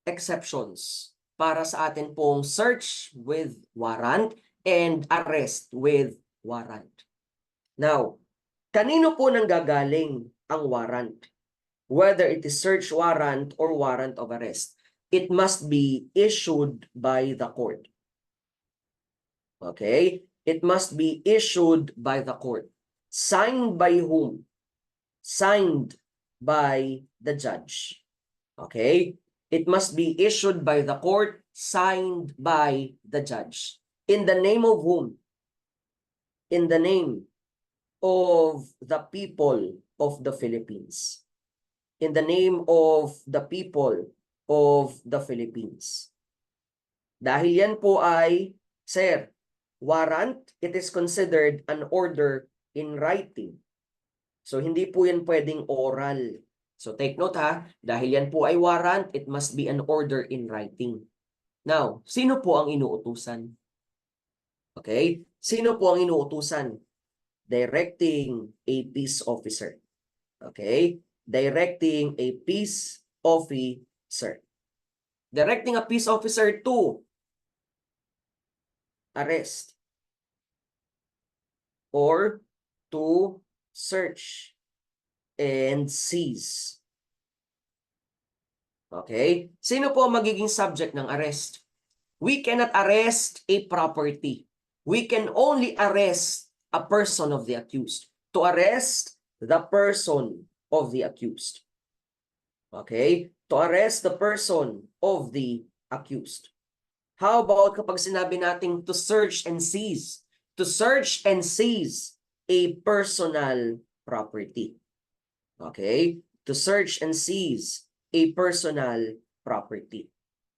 exceptions para sa atin pong search with warrant and arrest with warrant. Now, kanino po nang gagaling ang warrant? Whether it is search warrant or warrant of arrest, it must be issued by the court. Okay? It must be issued by the court. Signed by whom? Signed by the judge. Okay? It must be issued by the court, signed by the judge. In the name of whom? In the name of the people of the Philippines. In the name of the people of the Philippines. Dahil yan po ay, sir, warrant, it is considered an order in writing. So, hindi po yan pwedeng oral. So, take note ha, dahil yan po ay warrant, it must be an order in writing. Now, sino po ang inuutusan? Okay? Sino po ang inuutusan? Directing a peace officer. Okay? Directing a peace officer. Directing a peace officer to arrest or to search and seize. Okay? Sino po ang magiging subject ng arrest? We cannot arrest a property. We can only arrest a person of the accused. To arrest the person of the accused. Okay? To arrest the person of the accused. How about kapag sinabi natin to search and seize? To search and seize a personal property. Okay? To search and seize a personal property.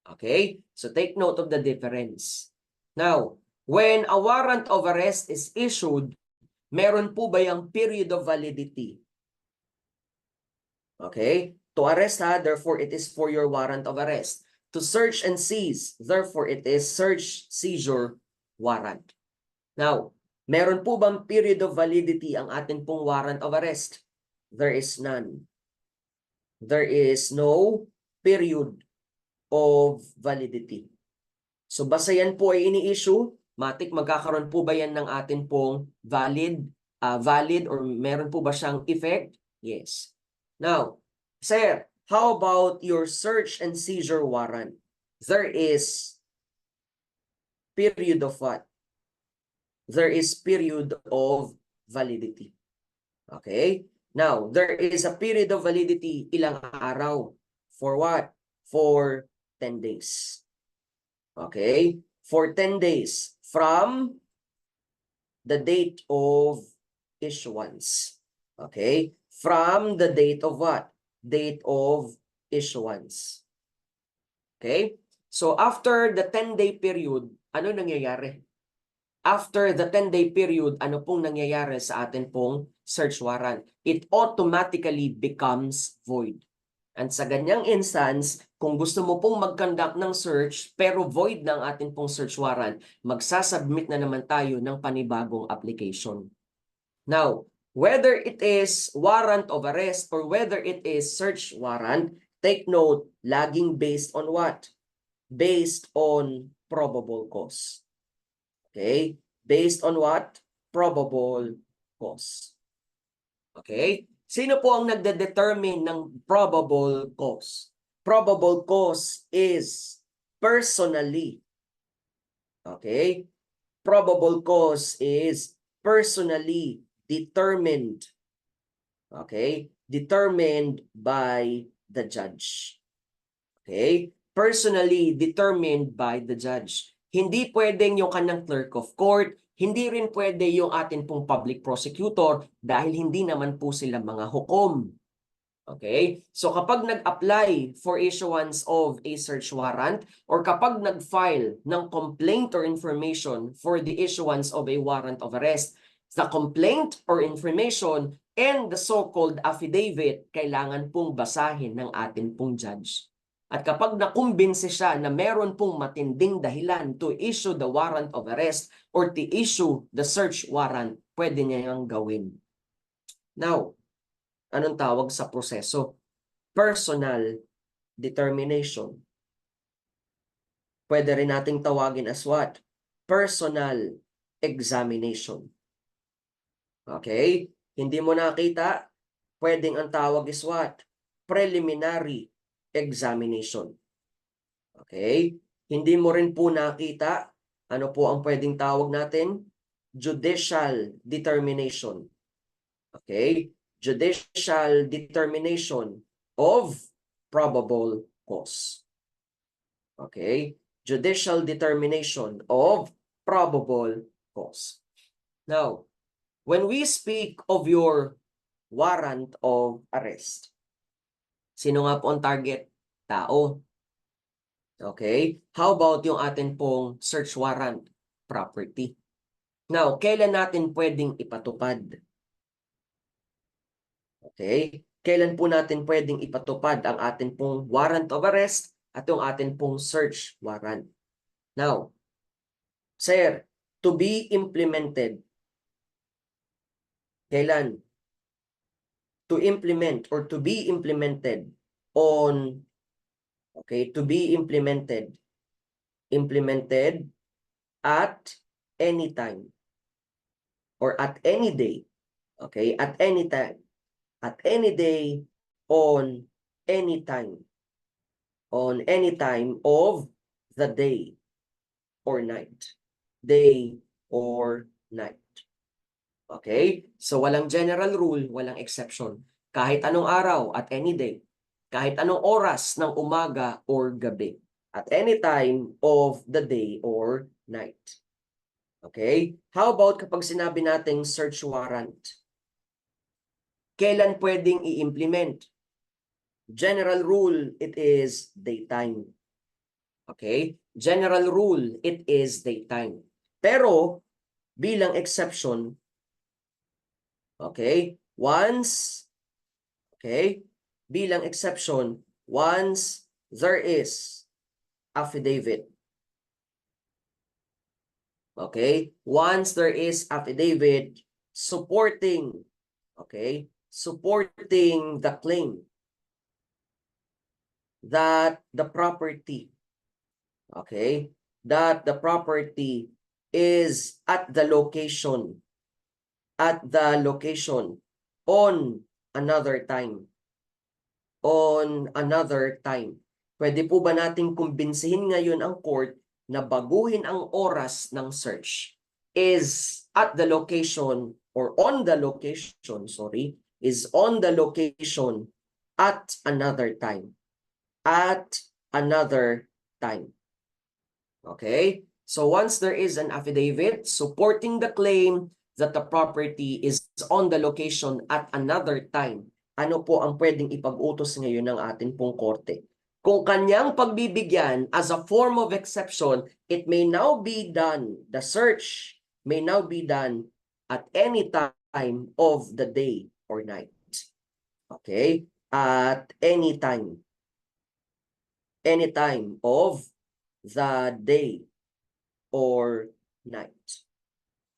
Okay? So take note of the difference. Now, when a warrant of arrest is issued, meron po ba yung period of validity? Okay? To arrest ha, therefore it is for your warrant of arrest. To search and seize, therefore it is search seizure warrant. Now, meron po bang period of validity ang atin pong warrant of arrest? There is none. There is no period of validity. So basta yan po ay ini-issue, matik magkakaroon po ba yan ng atin pong valid or meron po ba siyang effect? Yes. Now, sir, how about your search and seizure warrant? There is period of what? There is period of validity. Okay? Now, there is a period of validity ilang araw. For what? For 10 days. Okay? For 10 days from the date of issuance. Okay? From the date of what? Date of issuance. Okay? So, after the 10-day period, ano nangyayari? After the 10-day period, ano pong nangyayari sa atin pong search warrant? It automatically becomes void. And sa ganyang instance, kung gusto mo pong mag-conduct ng search, pero void ng atin pong search warrant, magsasubmit na naman tayo ng panibagong application. Now, whether it is warrant of arrest or whether it is search warrant, take note, laging based on what? Based on probable cause. Okay? Based on what? Probable cause. Okay? Sino po ang nagde-determine ng probable cause? Probable cause is personally. Okay? Probable cause is personally determined. Okay? Determined by the judge. Okay? Personally determined by the judge. Hindi pwedeng yung kanyang clerk of court, hindi rin pwede yung atin pong public prosecutor dahil hindi naman po sila mga hukom. Okay? So kapag nag-apply for issuance of a search warrant or kapag nag-file ng complaint or information for the issuance of a warrant of arrest, the complaint or information and the so-called affidavit kailangan pong basahin ng atin pong judge. At kapag nakumbinsi siya na meron pong matinding dahilan to issue the warrant of arrest or to issue the search warrant, pwede niya yung gawin. Now, anong tawag sa proseso? Personal determination. Pwede rin nating tawagin as what? Personal examination. Okay? Hindi mo nakita, pwedeng ang tawag is what? Preliminary examination. Okay? Hindi mo rin po nakita, ano po ang pwedeng tawag natin? Judicial determination. Okay? Judicial determination of probable cause. Okay? Judicial determination of probable cause. Now, when we speak of your warrant of arrest, sino nga po ang target? Tao. Okay? How about yung atin pong search warrant? Property. Now, kailan natin pwedeng ipatupad? Okay? Kailan po natin pwedeng ipatupad ang atin pong warrant of arrest at yung atin pong search warrant? Now, sir, to be implemented, kailan? To implement or to be implemented on, okay, to be implemented at any time or at any day, okay, at any time, at any day, on any time of the day or night. Day or night. Okay? So walang general rule, walang exception. Kahit anong araw at any day. Kahit anong oras ng umaga or gabi. At any time of the day or night. Okay? How about kapag sinabi nating search warrant? Kailan pwedeng i-implement? General rule, it is daytime. Okay? General rule, it is daytime. Pero, bilang exception, okay, bilang exception, once there is affidavit, okay, once there is affidavit supporting, okay, supporting the claim that the property, okay, that the property is at the location on another time. Pwede po ba nating kumbinsihin ngayon ang court na baguhin ang oras ng search is at the location or on the location, is on the location at another time. At another time. Okay? So once there is an affidavit supporting the claim that the property is on the location at another time, ano po ang pwedeng ipag-utos ngayon ng atin pong korte? Kung kanyang pagbibigyan as a form of exception, it may now be done, the search may now be done at any time of the day or night. Okay? At any time of the day or night.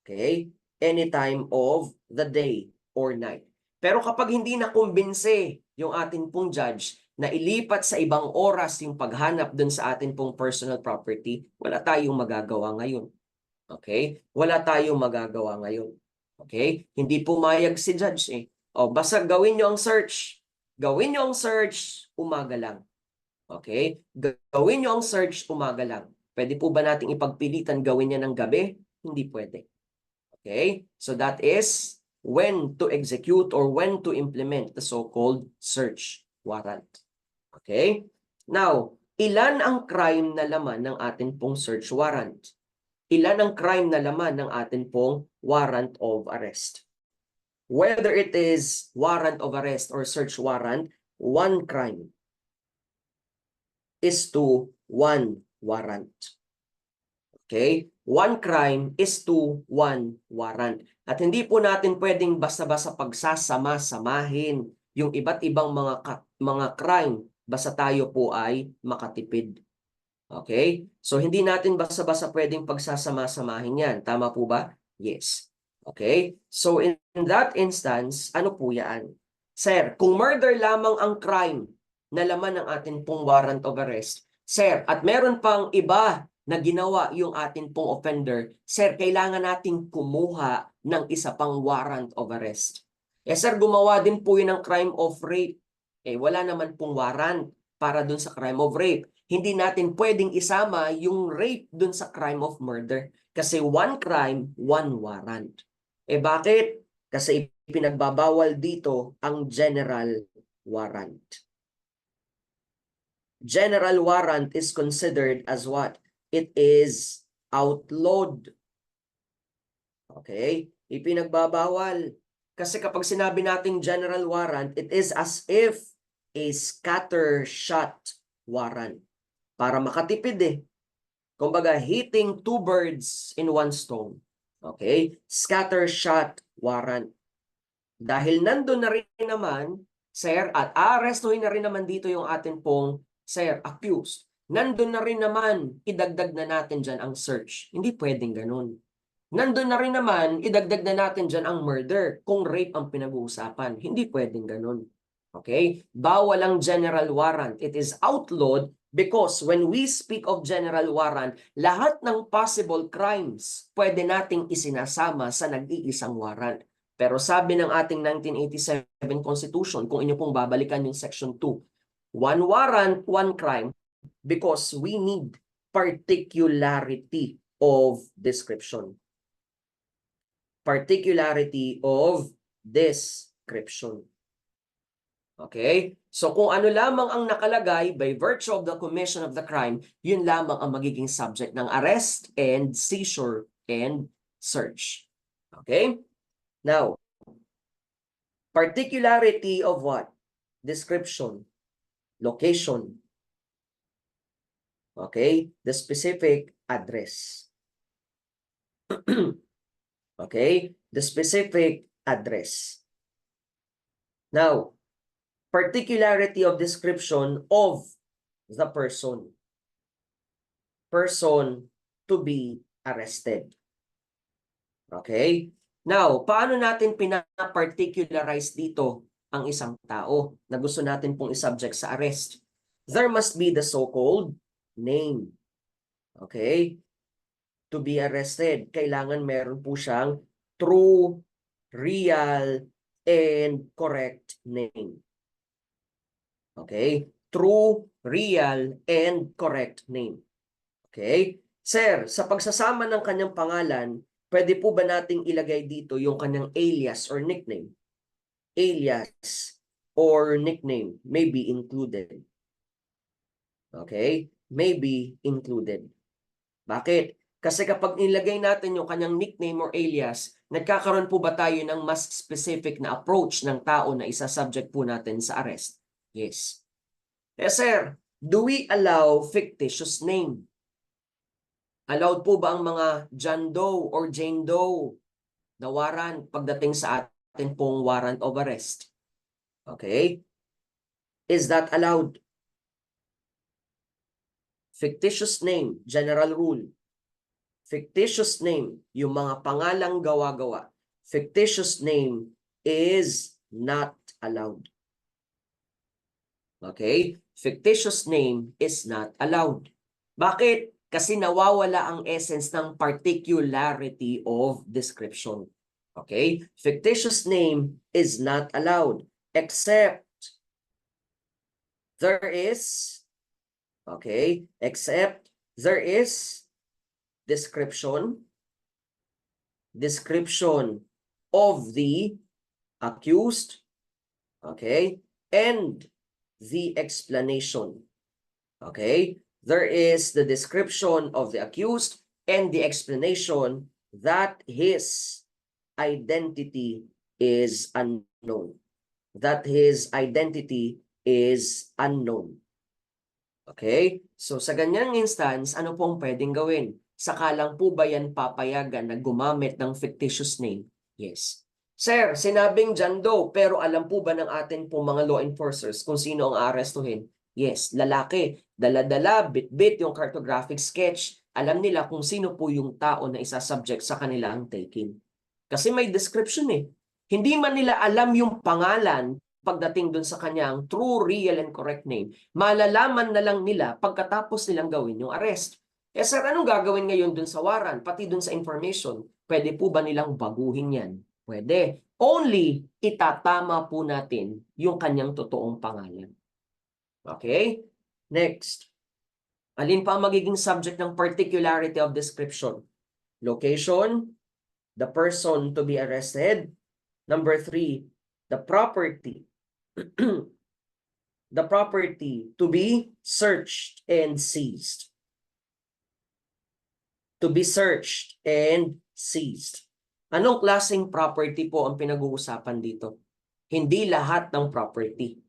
Okay? Any time of the day or night. Pero kapag hindi na kumbinse yung atin pong judge na ilipat sa ibang oras yung paghanap dun sa atin pong personal property, wala tayong magagawa ngayon. Okay? Wala tayong magagawa ngayon. Okay? Hindi pumayag si judge eh. O, basta gawin nyo ang search. Gawin nyo ang search, umaga lang. Okay? Gawin nyo ang search, umaga lang. Pwede po ba nating ipagpilitan gawin niya ng gabi? Hindi pwede. Okay? So that is when to execute or when to implement the so-called search warrant. Okay? Now, ilan ang crime na laman ng atin pong search warrant? Ilan ang crime na laman ng atin pong warrant of arrest? whether it is warrant of arrest or search warrant, one crime is to one warrant. Okay? One crime is to one warrant. At hindi po natin pwedeng basta-basta pagsasama-samahin yung iba't ibang mga crime basta tayo po ay makatipid. Okay? So, hindi natin basta-basta pwedeng pagsasama-samahin yan. Tama po ba? Yes. Okay? So, in that instance, ano po yan? Sir, kung murder lamang ang crime na laman ng atin pong warrant of arrest, sir, at meron pang iba na ginawa yung atin pong offender, sir, kailangan nating kumuha ng isa pang warrant of arrest. Eh sir, gumawa din po yun ng crime of rape. Eh wala naman pong warrant para dun sa crime of rape. Hindi natin pwedeng isama yung rape dun sa crime of murder. Kasi one crime, one warrant. Eh bakit? Kasi pinagbabawal dito ang general warrant. General warrant is considered as what? It is outlawed. Okay? Ipinagbabawal. Kasi kapag sinabi nating general warrant, it is as if a scattershot warrant. Para makatipid eh. Kumbaga, hitting two birds in one stone. Okay? Scattershot warrant. Dahil nandun na rin naman, sir, at aarestuhin na rin naman dito yung atin pong, sir, accused. Nandun na rin naman, idagdag na natin dyan ang search. Hindi pwedeng ganun. Nandun na rin naman, idagdag na natin dyan ang murder kung rape ang pinag-uusapan. Hindi pwedeng ganun. Okay? Bawal ang general warrant. It is outlawed because when we speak of general warrant, lahat ng possible crimes pwede nating isinasama sa nag-iisang warrant. Pero sabi ng ating 1987 Constitution, kung inyo pong babalikan yung Section 2, one warrant, one crime, because we need particularity of description. Particularity of description. Okay? So kung ano lamang ang nakalagay by virtue of the commission of the crime, yun lamang ang magiging subject ng arrest and seizure and search. Okay? Now, particularity of what? Description, location. Okay? The specific address. Okay? The specific address. Now, particularity of description of the person. Person to be arrested. Okay? Now, paano natin pina-particularize dito ang isang tao na gusto natin pong isubject sa arrest? There must be the so-called name. Okay? To be arrested, kailangan meron po siyang true, real, and correct name. Okay? True, real, and correct name. Okay? Sir, sa pagsasama ng kanyang pangalan, pwede po ba nating ilagay dito yung kanyang alias or nickname? Alias or nickname may be included. Okay? May be included. Bakit? Kasi kapag nilagay natin yung kanyang nickname or alias, nagkakaroon po ba tayo ng mas specific na approach ng tao na isa-subject po natin sa arrest? Yes. Yes, sir. Do we allow fictitious name? Allowed po ba ang mga John Doe or Jane Doe na warrant pagdating sa atin pong warrant of arrest? Okay? Is that allowed? Fictitious name, general rule. Fictitious name, yung mga pangalang gawa-gawa. Fictitious name is not allowed. Okay? Fictitious name is not allowed. Bakit? Kasi nawawala ang essence ng particularity of description. Okay? Fictitious name is not allowed except there is, okay, except there is description of the accused, okay, and the explanation. Okay? There is the description of the accused and the explanation that his identity is unknown. That his identity is unknown. Okay? So sa ganyang instance, ano pong pwedeng gawin? Saka lang po ba yan papayagan na gumamit ng fictitious name? Yes. Sir, sinabing John Doe, pero alam po ba ng atin po mga law enforcers kung sino ang aarestuhin? Yes, lalaki. Dala-dala, bit-bit yung cartographic sketch. Alam nila kung sino po yung tao na isasubject sa kanilang taking. Kasi may description eh. Hindi man nila alam yung pangalan pagdating dun sa kanyang true, real, and correct name. Malalaman na lang nila pagkatapos nilang gawin yung arrest. Eh sir, anong gagawin ngayon dun sa warrant, pati dun sa information? Pwede po ba nilang baguhin yan? Pwede. Only itatama po natin yung kanyang totoong pangalan. Okay? Next. Alin pa ang magiging subject ng particularity of description? Location, the person to be arrested. Number 3, the property. The property to be searched and seized. To be searched and seized. Anong klaseng property po ang pinag-uusapan dito? Hindi lahat ng property.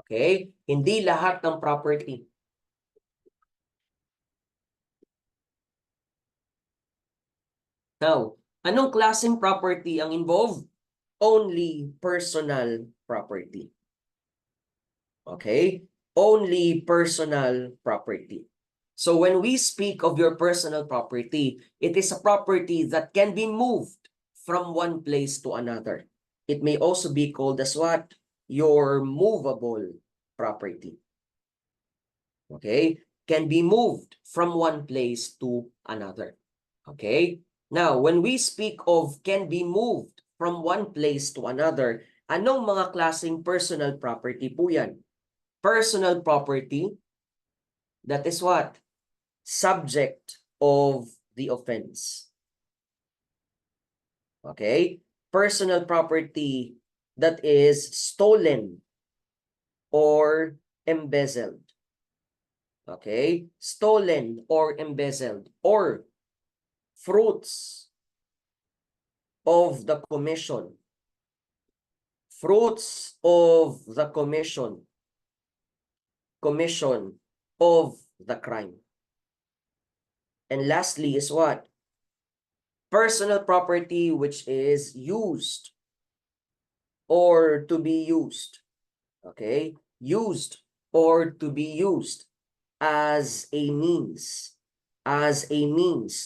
Okay? Hindi lahat ng property. Now, anong klaseng property ang involved? Only personal property. Okay? Only personal property. So when we speak of your personal property, it is a property that can be moved from one place to another. It may also be called as what? Your movable property. Okay? Can be moved from one place to another. Okay? Now, when we speak of can be moved from one place to another, anong mga klaseng personal property po yan? Personal property, that is what? Subject of the offense. Okay? Personal property that is stolen or embezzled. Okay? Stolen or embezzled, or fruits of the commission. Fruits of the commission of the crime. And lastly is what? Personal property which is used or to be used. Okay? Used or to be used as a means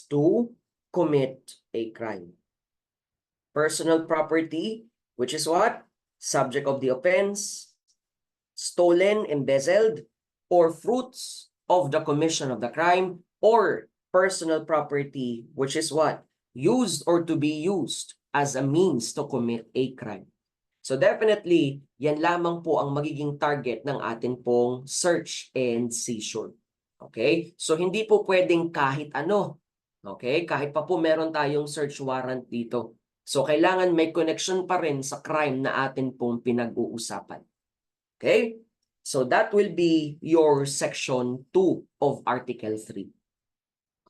to commit a crime. Personal property, which is what? Subject of the offense, stolen, embezzled, or fruits of the commission of the crime, or personal property, which is what? Used or to be used as a means to commit a crime. So definitely, yan lamang po ang magiging target ng atin pong search and seizure. Okay? So hindi po pwedeng kahit ano. Okay? Kahit pa po meron tayong search warrant dito. So kailangan may connection pa rin sa crime na atin pong pinag-uusapan. Okay? So that will be your section 2 of Article 3.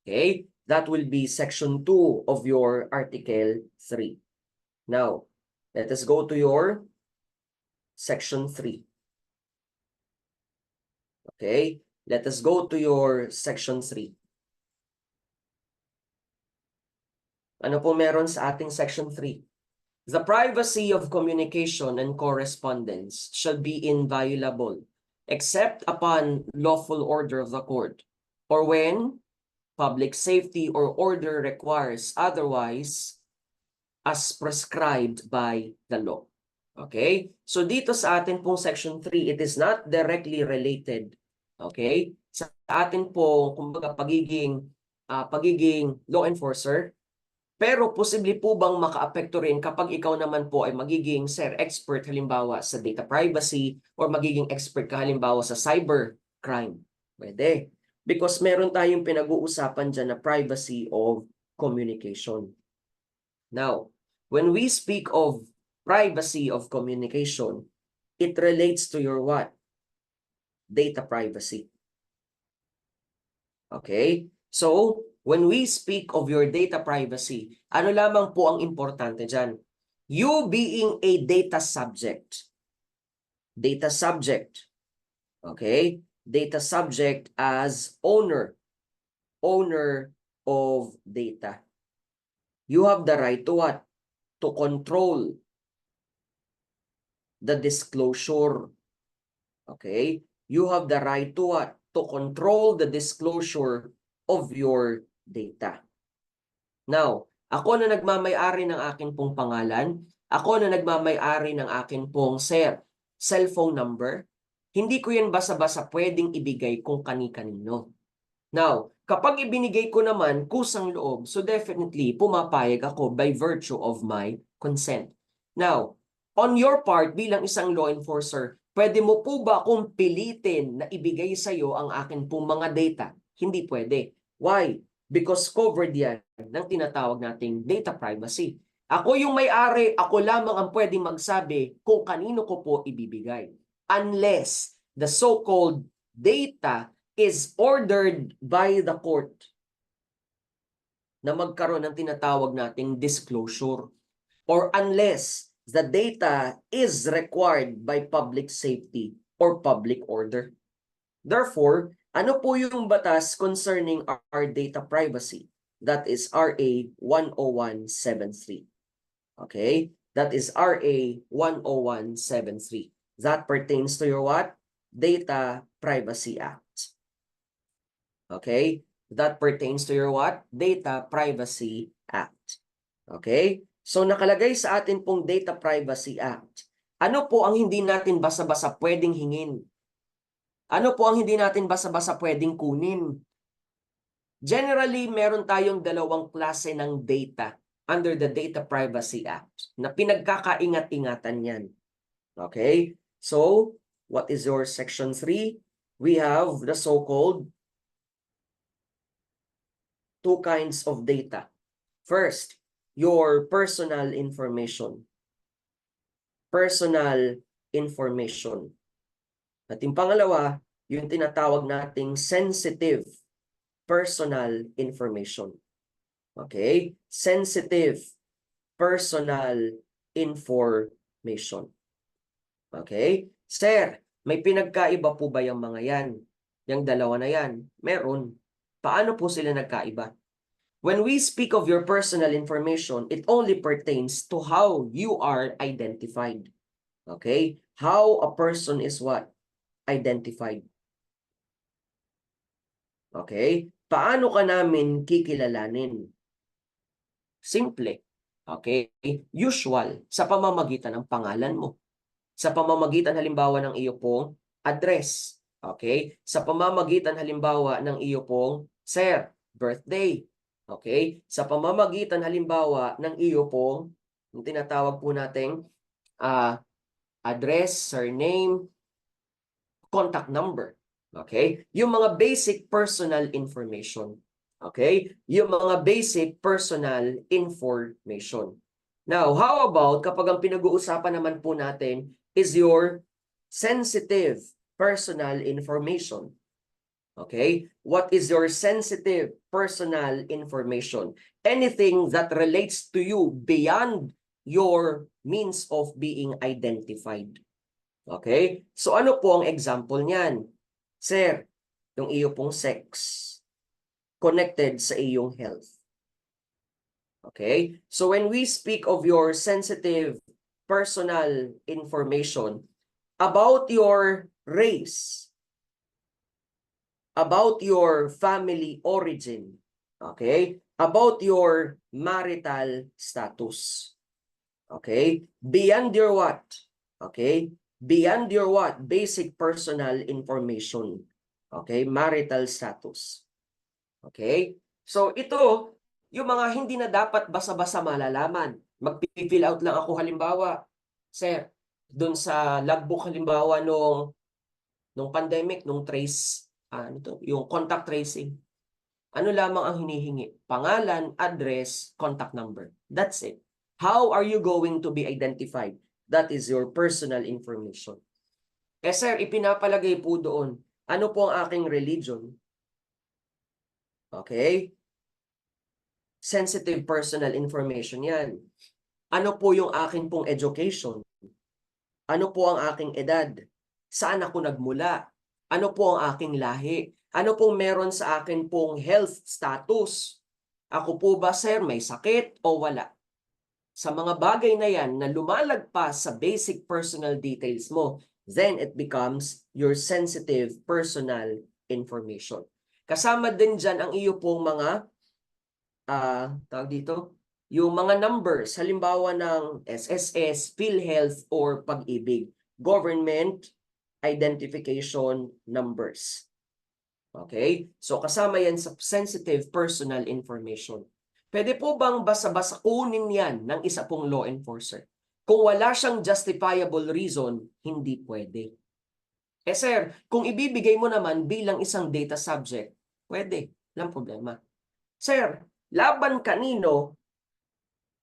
Okay? That will be section 2 of your Article 3. Now, let us go to your section 3. Okay? Let us go to your section 3. Ano po meron sa ating section 3? The privacy of communication and correspondence shall be inviolable except upon lawful order of the court, or when public safety or order requires otherwise as prescribed by the law. Okay? So dito sa atin pong section 3, it is not directly related, okay, sa atin po kumbaga pagiging law enforcer, pero posible po bang makaapekto rin kapag ikaw naman po ay magiging expert halimbawa sa data privacy or magiging expert ka halimbawa sa cyber crime? Pwede. Because meron tayong pinag-uusapan dyan na privacy of communication. Now, when we speak of privacy of communication, it relates to your what? Data privacy. Okay? So, when we speak of your data privacy, ano lamang po ang importante dyan? You being a data subject. Data subject. Okay? Data subject as owner. Owner of data. You have the right to what? To control the disclosure. Okay? You have the right to what? To control the disclosure of your data. Now, ako na nagmamay-ari ng akin pong pangalan, ako na nagmamay-ari ng akin pong cellphone number, hindi ko yan basta-basta pwedeng ibigay kung kani-kanino. Now, kapag ibinigay ko naman kusang loob, so definitely pumapayag ako by virtue of my consent. Now, on your part bilang isang law enforcer, pwede mo po ba akong pilitin na ibigay sa iyo ang akin pong mga data? Hindi pwede. Why? Because covered yan ng tinatawag nating data privacy. Ako yung may-ari, ako lamang ang pwedeng magsabi kung kanino ko po ibibigay. Unless the so-called data is ordered by the court na magkaroon ng tinatawag nating disclosure, or unless the data is required by public safety or public order. Therefore, ano po yung batas concerning our data privacy? That is RA 10173. Okay? That is RA 10173. That pertains to your what? Data Privacy Act. Okay? That pertains to your what? Data Privacy Act. Okay? So nakalagay sa atin pong Data Privacy Act. Ano po ang hindi natin basta-basta pwedeng hingin? Ano po ang hindi natin basta-basta pwedeng kunin? Generally, meron tayong dalawang klase ng data under the Data Privacy Act na pinagkakaingat-ingatan yan. Okay? So, what is your Section 3? We have the so-called two kinds of data. First, your personal information. Personal information. At yung pangalawa, yung tinatawag nating sensitive personal information. Okay? Sensitive personal information. Okay? Sir, may pinagkaiba po ba yung mga yan? Yung dalawa na yan? Meron. Paano po sila nagkaiba? When we speak of your personal information, it only pertains to how you are identified. Okay? How a person is what? Identified. Okay? Paano ka namin kikilalanin? Simple. Okay? Usual. Sa pamamagitan ng pangalan mo. Sa pamamagitan halimbawa ng iyo pong address. Okay? Sa pamamagitan halimbawa ng iyo pong birthday. Okay? Sa pamamagitan halimbawa ng iyo pong yung tinatawag po nating address, surname, contact number. Okay? Yung mga basic personal information. Okay? Yung mga basic personal information. Now, how about kapag ang pinag-uusapan naman po natin is your sensitive personal information? Okay? What is your sensitive personal information? Anything that relates to you beyond your means of being identified. Okay? So ano po ang example niyan? Sir, yung iyo pong sex connected sa iyong health. Okay? So when we speak of your sensitive personal information about your race, about your family origin, okay? About your marital status. Okay? Beyond your what? Okay? Beyond your what? Basic personal information. Okay? Marital status. Okay? So ito, yung mga hindi na dapat basa-basa malalaman. Mag-fill out lang ako halimbawa, sir, doon sa logbook halimbawa nung pandemic, nung yung contact tracing. Ano lamang ang hinihingi? Pangalan, address, contact number. That's it. How are you going to be identified? That is your personal information. Sir, ipinapalagay po doon, ano po ang aking religion? Okay? Sensitive personal information yan. Ano po yung aking pong education? Ano po ang aking edad? Saan ako nagmula? Ano po ang aking lahi? Ano pong meron sa akin pong health status? Ako po ba, sir, may sakit o wala? Sa mga bagay na yan na lumalagpas sa basic personal details mo, then it becomes your sensitive personal information. Kasama din dyan ang iyo pong mga, tawag dito, yung mga numbers, halimbawa ng SSS, PhilHealth, or Pag-ibig, government identification numbers. Okay? So kasama yan sa sensitive personal information. Pwede po bang basa-basa kunin yan ng isa pong law enforcer? Kung wala siyang justifiable reason, hindi pwede. Eh sir, kung ibibigay mo naman bilang isang data subject, pwede. Walang problema. Sir, laban kanino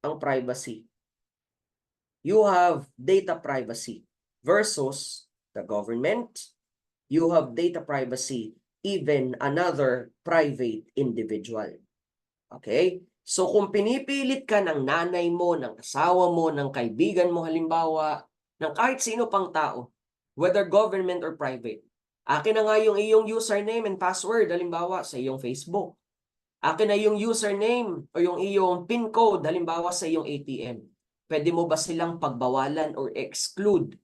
ang privacy? You have data privacy versus the government. You have data privacy, even another private individual. Okay? So kung pinipilit ka ng nanay mo, ng asawa mo, ng kaibigan mo halimbawa, ng kahit sino pang tao, whether government or private, akin na nga yung iyong username and password halimbawa sa iyong Facebook. Akin na yung username o yung iyong PIN code halimbawa sa iyong ATM. Pwede mo ba silang pagbawalan or exclude?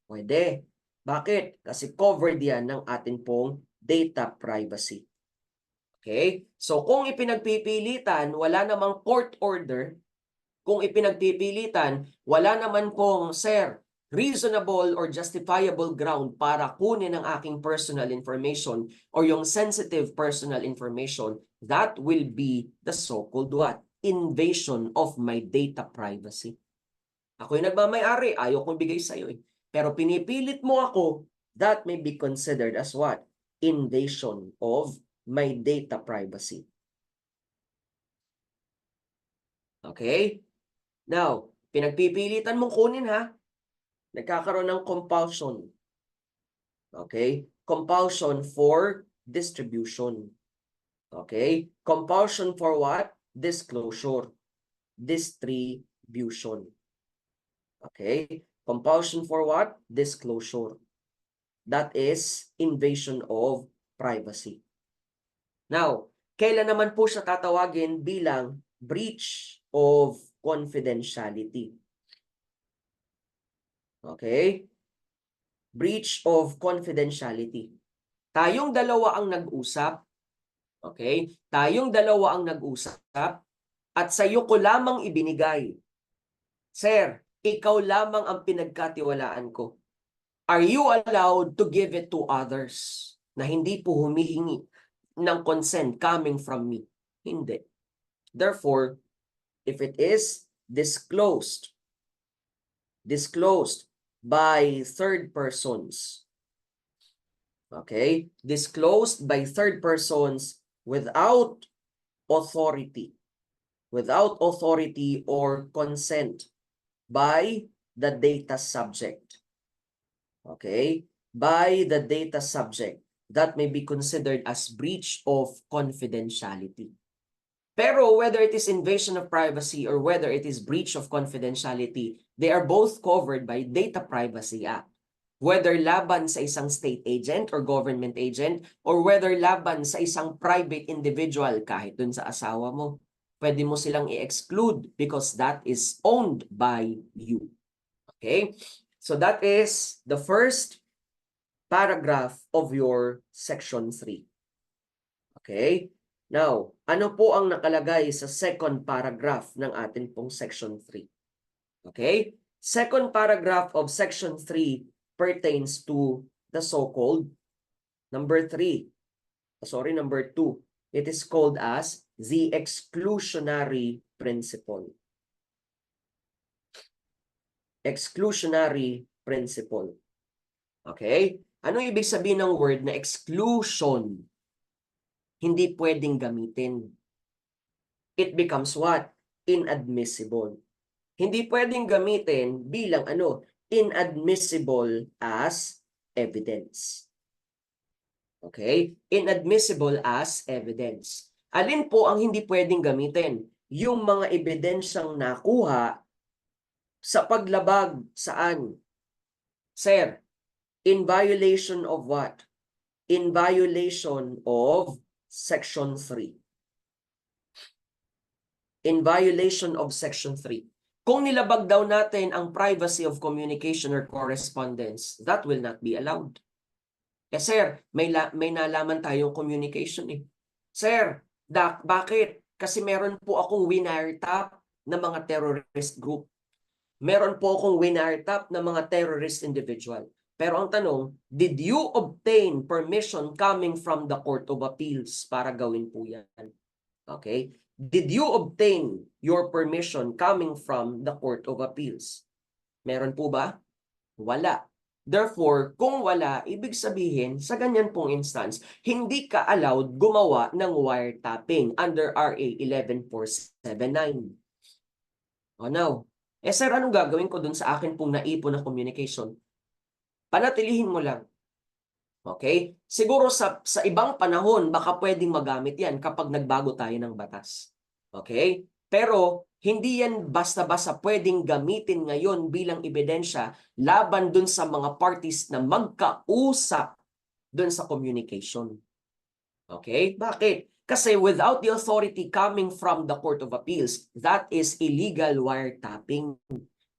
Pwede. Bakit? Kasi covered yan ng atin pong data privacy. Okay? So kung ipinagpipilitan, wala namang court order. Kung ipinagpipilitan, wala naman pong, sir, reasonable or justifiable ground para kunin ang aking personal information or yung sensitive personal information, that will be the so-called what? Invasion of my data privacy. Ako yung nagmamay-ari, ayaw kong bigay sa'yo eh. Pero pinipilit mo ako, that may be considered as what? Invasion of my data privacy. Okay? Now, pinagpipilitan mong kunin ha, nagkakaroon ng compulsion. Okay? Compulsion for distribution. Okay? Compulsion for what? Disclosure. Distribution. Okay? Compulsion for what? Disclosure. That is invasion of privacy. Now, kailan naman po siya tatawagin bilang breach of confidentiality? Okay? Breach of confidentiality. Tayong dalawa ang nag-usap. Okay? Tayong dalawa ang nag-usap at sa iyo ko lamang ibinigay. Sir, ikaw lamang ang pinagkatiwalaan ko. Are you allowed to give it to others na hindi po humihingi ng consent coming from me? Hindi. Therefore, if it is disclosed by third persons, okay, disclosed by third persons without authority or consent by the data subject, okay, by the data subject, that may be considered as breach of confidentiality. Pero whether it is invasion of privacy or whether it is breach of confidentiality, they are both covered by Data Privacy Act. Whether laban sa isang state agent or government agent, or whether laban sa isang private individual, kahit dun sa asawa mo, pwede mo silang i-exclude because that is owned by you. Okay? So that is the first paragraph of your section 3. Okay? Now, ano po ang nakalagay sa second paragraph ng atin pong section 3? Okay? Second paragraph of section 3 pertains to the so-called number 2. It is called as the exclusionary principle. Exclusionary principle. Okay? Ano ibig sabihin ng word na exclusion? Hindi pwedeng gamitin. It becomes what? Inadmissible. Hindi pwedeng gamitin bilang ano? Inadmissible as evidence. Okay? Inadmissible as evidence. Alin po ang hindi pwedeng gamitin? Yung mga ebidensyang nakuha Sa paglabag saan? Sir, in violation of what? In violation of Section 3. In violation of Section 3. Kung nilabag daw natin ang privacy of communication or correspondence, that will not be allowed. Eh sir, may nalaman tayong communication eh. Sir, bakit? Kasi meron po akong wiretap na mga terrorist group. Meron po akong wiretap na mga terrorist individual. Pero ang tanong, did you obtain permission coming from the Court of Appeals para gawin po yan? Okay? Did you obtain your permission coming from the Court of Appeals? Meron po ba? Wala. Therefore, kung wala, ibig sabihin, sa ganyan pong instance, hindi ka allowed gumawa ng wiretapping under RA 11479. Oh, now, sir, anong gagawin ko dun sa akin pong naipon na communication? Panatilihin mo lang. Okay? Siguro sa ibang panahon, baka pwedeng magamit yan kapag nagbago tayo ng batas. Okay? Pero, hindi yan basta-basta pwedeng gamitin ngayon bilang ebidensya laban dun sa mga parties na magkausap dun sa communication. Okay? Bakit? Kasi without the authority coming from the Court of Appeals, that is illegal wiretapping.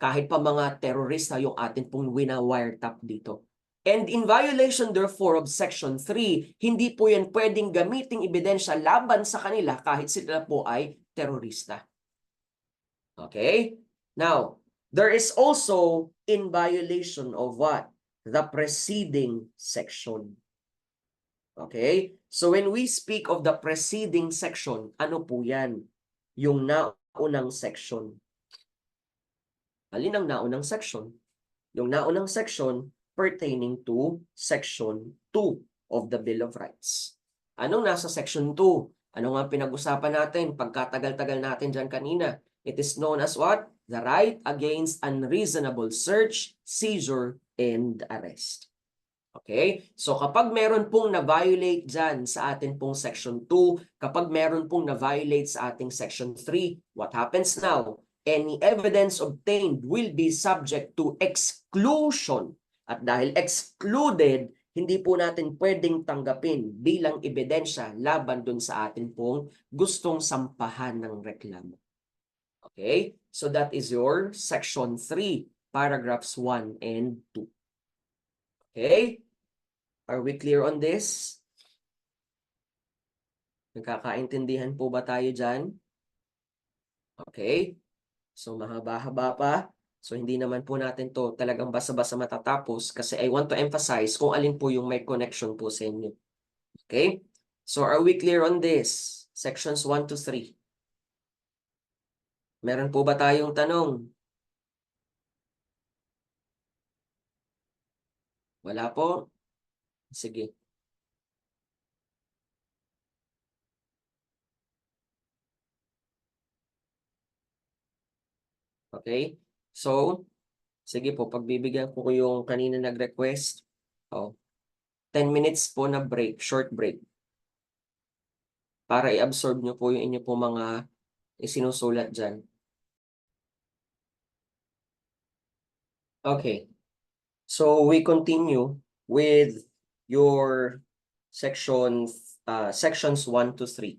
Kahit pa mga terorista yung atin pong wina-wiretap dito. And in violation therefore of Section 3, hindi po yan pwedeng gamiting ebidensya laban sa kanila kahit sila po ay terorista. Okay? Now, there is also in violation of what? The preceding section. Okay? So when we speak of the preceding section, ano po yan? Yung naunang section. Alin ang naunang section? Yung naunang section pertaining to Section 2 of the Bill of Rights. Anong nasa Section 2? Ano nga pinag-usapan natin pagkatagal-tagal natin dyan kanina? It is known as what? The right against unreasonable search, seizure, and arrest. Okay? So kapag meron pong na-violate dyan sa atin pong Section 2, kapag meron pong na-violate sa ating Section 3, what happens now? Any evidence obtained will be subject to exclusion. At dahil excluded, hindi po natin pwedeng tanggapin bilang ebidensya laban dun sa atin pong gustong sampahan ng reklamo. Okay? So that is your Section 3, paragraphs 1 and 2. Okay? Are we clear on this? Nagkakaintindihan po ba tayo dyan? Okay? So mahaba-haba pa. So hindi naman po natin to talagang basa-basa matatapos kasi I want to emphasize kung alin po yung may connection po sa inyo. Okay? So are we clear on this? Sections 1 to 3. Meron po ba tayong tanong? Wala po? Sige. Okay? So, sige po, pagbibigyan ko yung kanina nag-request. 10 minutes po na break, short break. Para i-absorb nyo po yung inyo po mga isinusulat dyan. Okay. So we continue with your sections 1 to 3.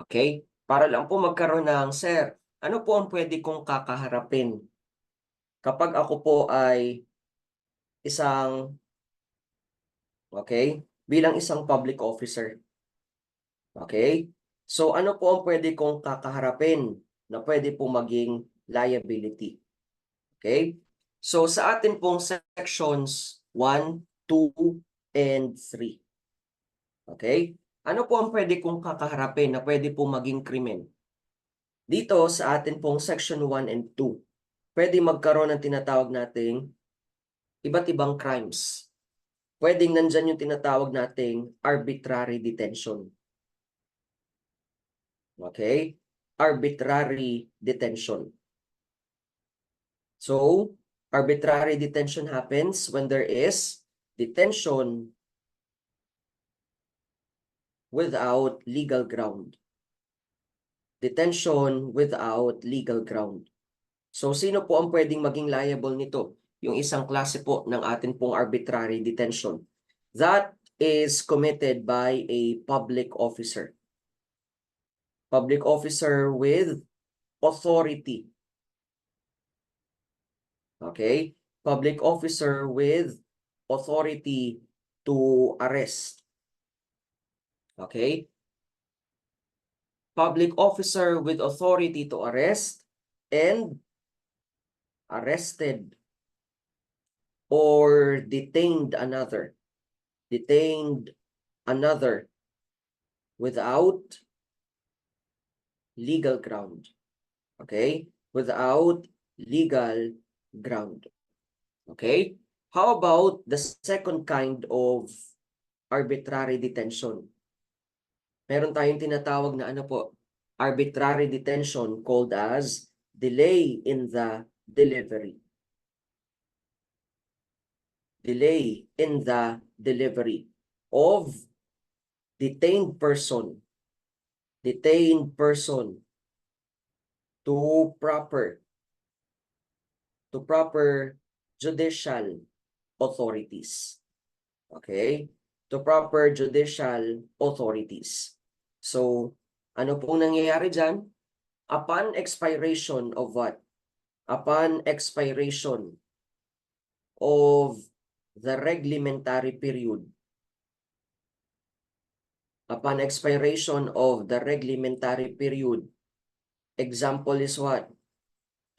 Okay? Para lang po magkaroon ng, sir, ano po ang pwede kong kakaharapin kapag ako po ay isang, okay, bilang isang public officer. Okay? So ano po ang pwede kong kakaharapin na pwede po maging liability? Okay? So sa atin pong sections 1, 2, and 3. Okay? Ano po ang pwede kong kakaharapin na pwede po maging krimen? Dito sa atin pong section 1 and 2, pwede magkaroon ng tinatawag nating iba't ibang crimes. Pwedeng nandyan yung tinatawag nating arbitrary detention. Okay? Arbitrary detention. So, arbitrary detention happens when there is detention without legal ground. Detention without legal ground. So, sino po ang pwedeng maging liable nito? Yung isang klase po ng atin pong arbitrary detention. That is committed by a public officer. Public officer with authority. Okay? Public officer with authority to arrest. Okay? Public officer with authority to arrest and arrested or detained another without legal ground. Okay? Without legal ground. Okay? How about the second kind of arbitrary detention? Meron tayong tinatawag na ano po, arbitrary detention called as delay in the delivery. Delay in the delivery of detained person to proper judicial authorities. Okay? To proper judicial authorities. So, ano pong nangyayari dyan? Upon expiration of what? Upon expiration of the reglementary period. Upon expiration of the reglementary period. Example is what?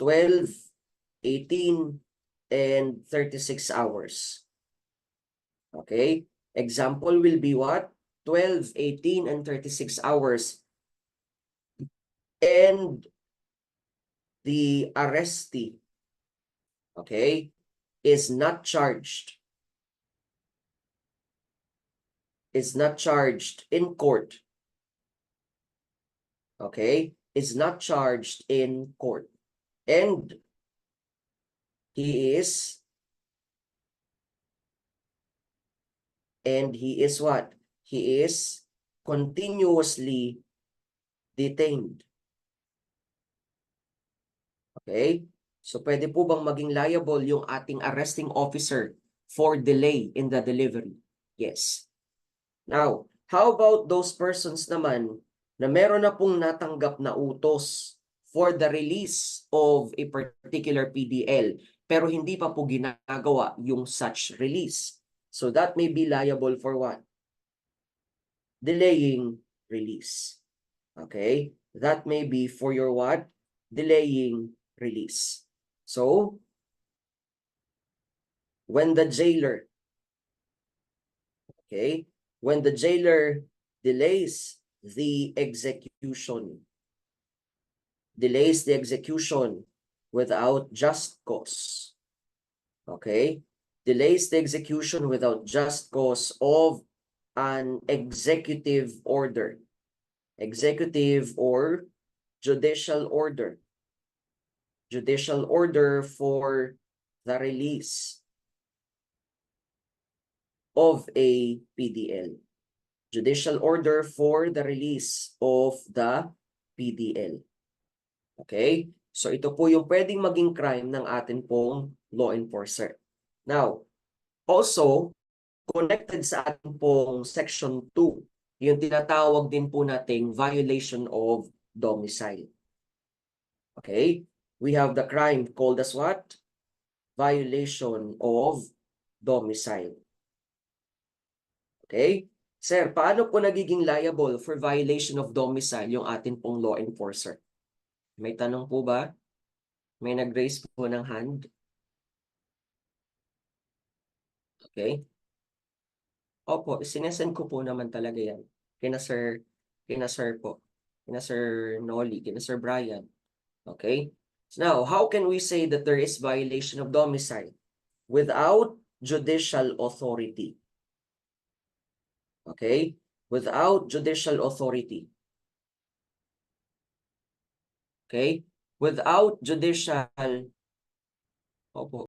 12, 18, and 36 hours. Okay? Example will be what? 12, 18, and 36 hours. And the arrestee, okay, is not charged. Is not charged in court. Okay? Is not charged in court. And he is what? He is continuously detained. Okay? So, pwede po bang maging liable yung ating arresting officer for delay in the delivery? Yes. Now, how about those persons naman na meron na pong natanggap na utos for the release of a particular PDL pero hindi pa po ginagawa yung such release? So, that may be liable for what? Delaying release. Okay? That may be for your what? Delaying release. So, when the jailer, okay, when the jailer delays the execution without just cause, okay, delays the execution without just cause of an executive order, executive or judicial order for the release of a PDL. Judicial order for the release of the PDL. Okay? So ito po yung pwedeng maging crime ng atin pong law enforcer. Now, also, connected sa atin pong section 2, yung tinatawag din po nating violation of domicile. Okay? We have the crime called as what? Violation of domicile. Okay? Sir, paano po nagiging liable for violation of domicile yung atin pong law enforcer? May tanong po ba? May nag-raise po ng hand? Okay? Opo, sinesend ko po naman talaga yan. Kina Sir po. Kina Sir Nolly, kina Sir Brian. Okay? So now, how can we say that there is violation of domicile without judicial authority? Okay? Without judicial authority. Okay? Without judicial, opo,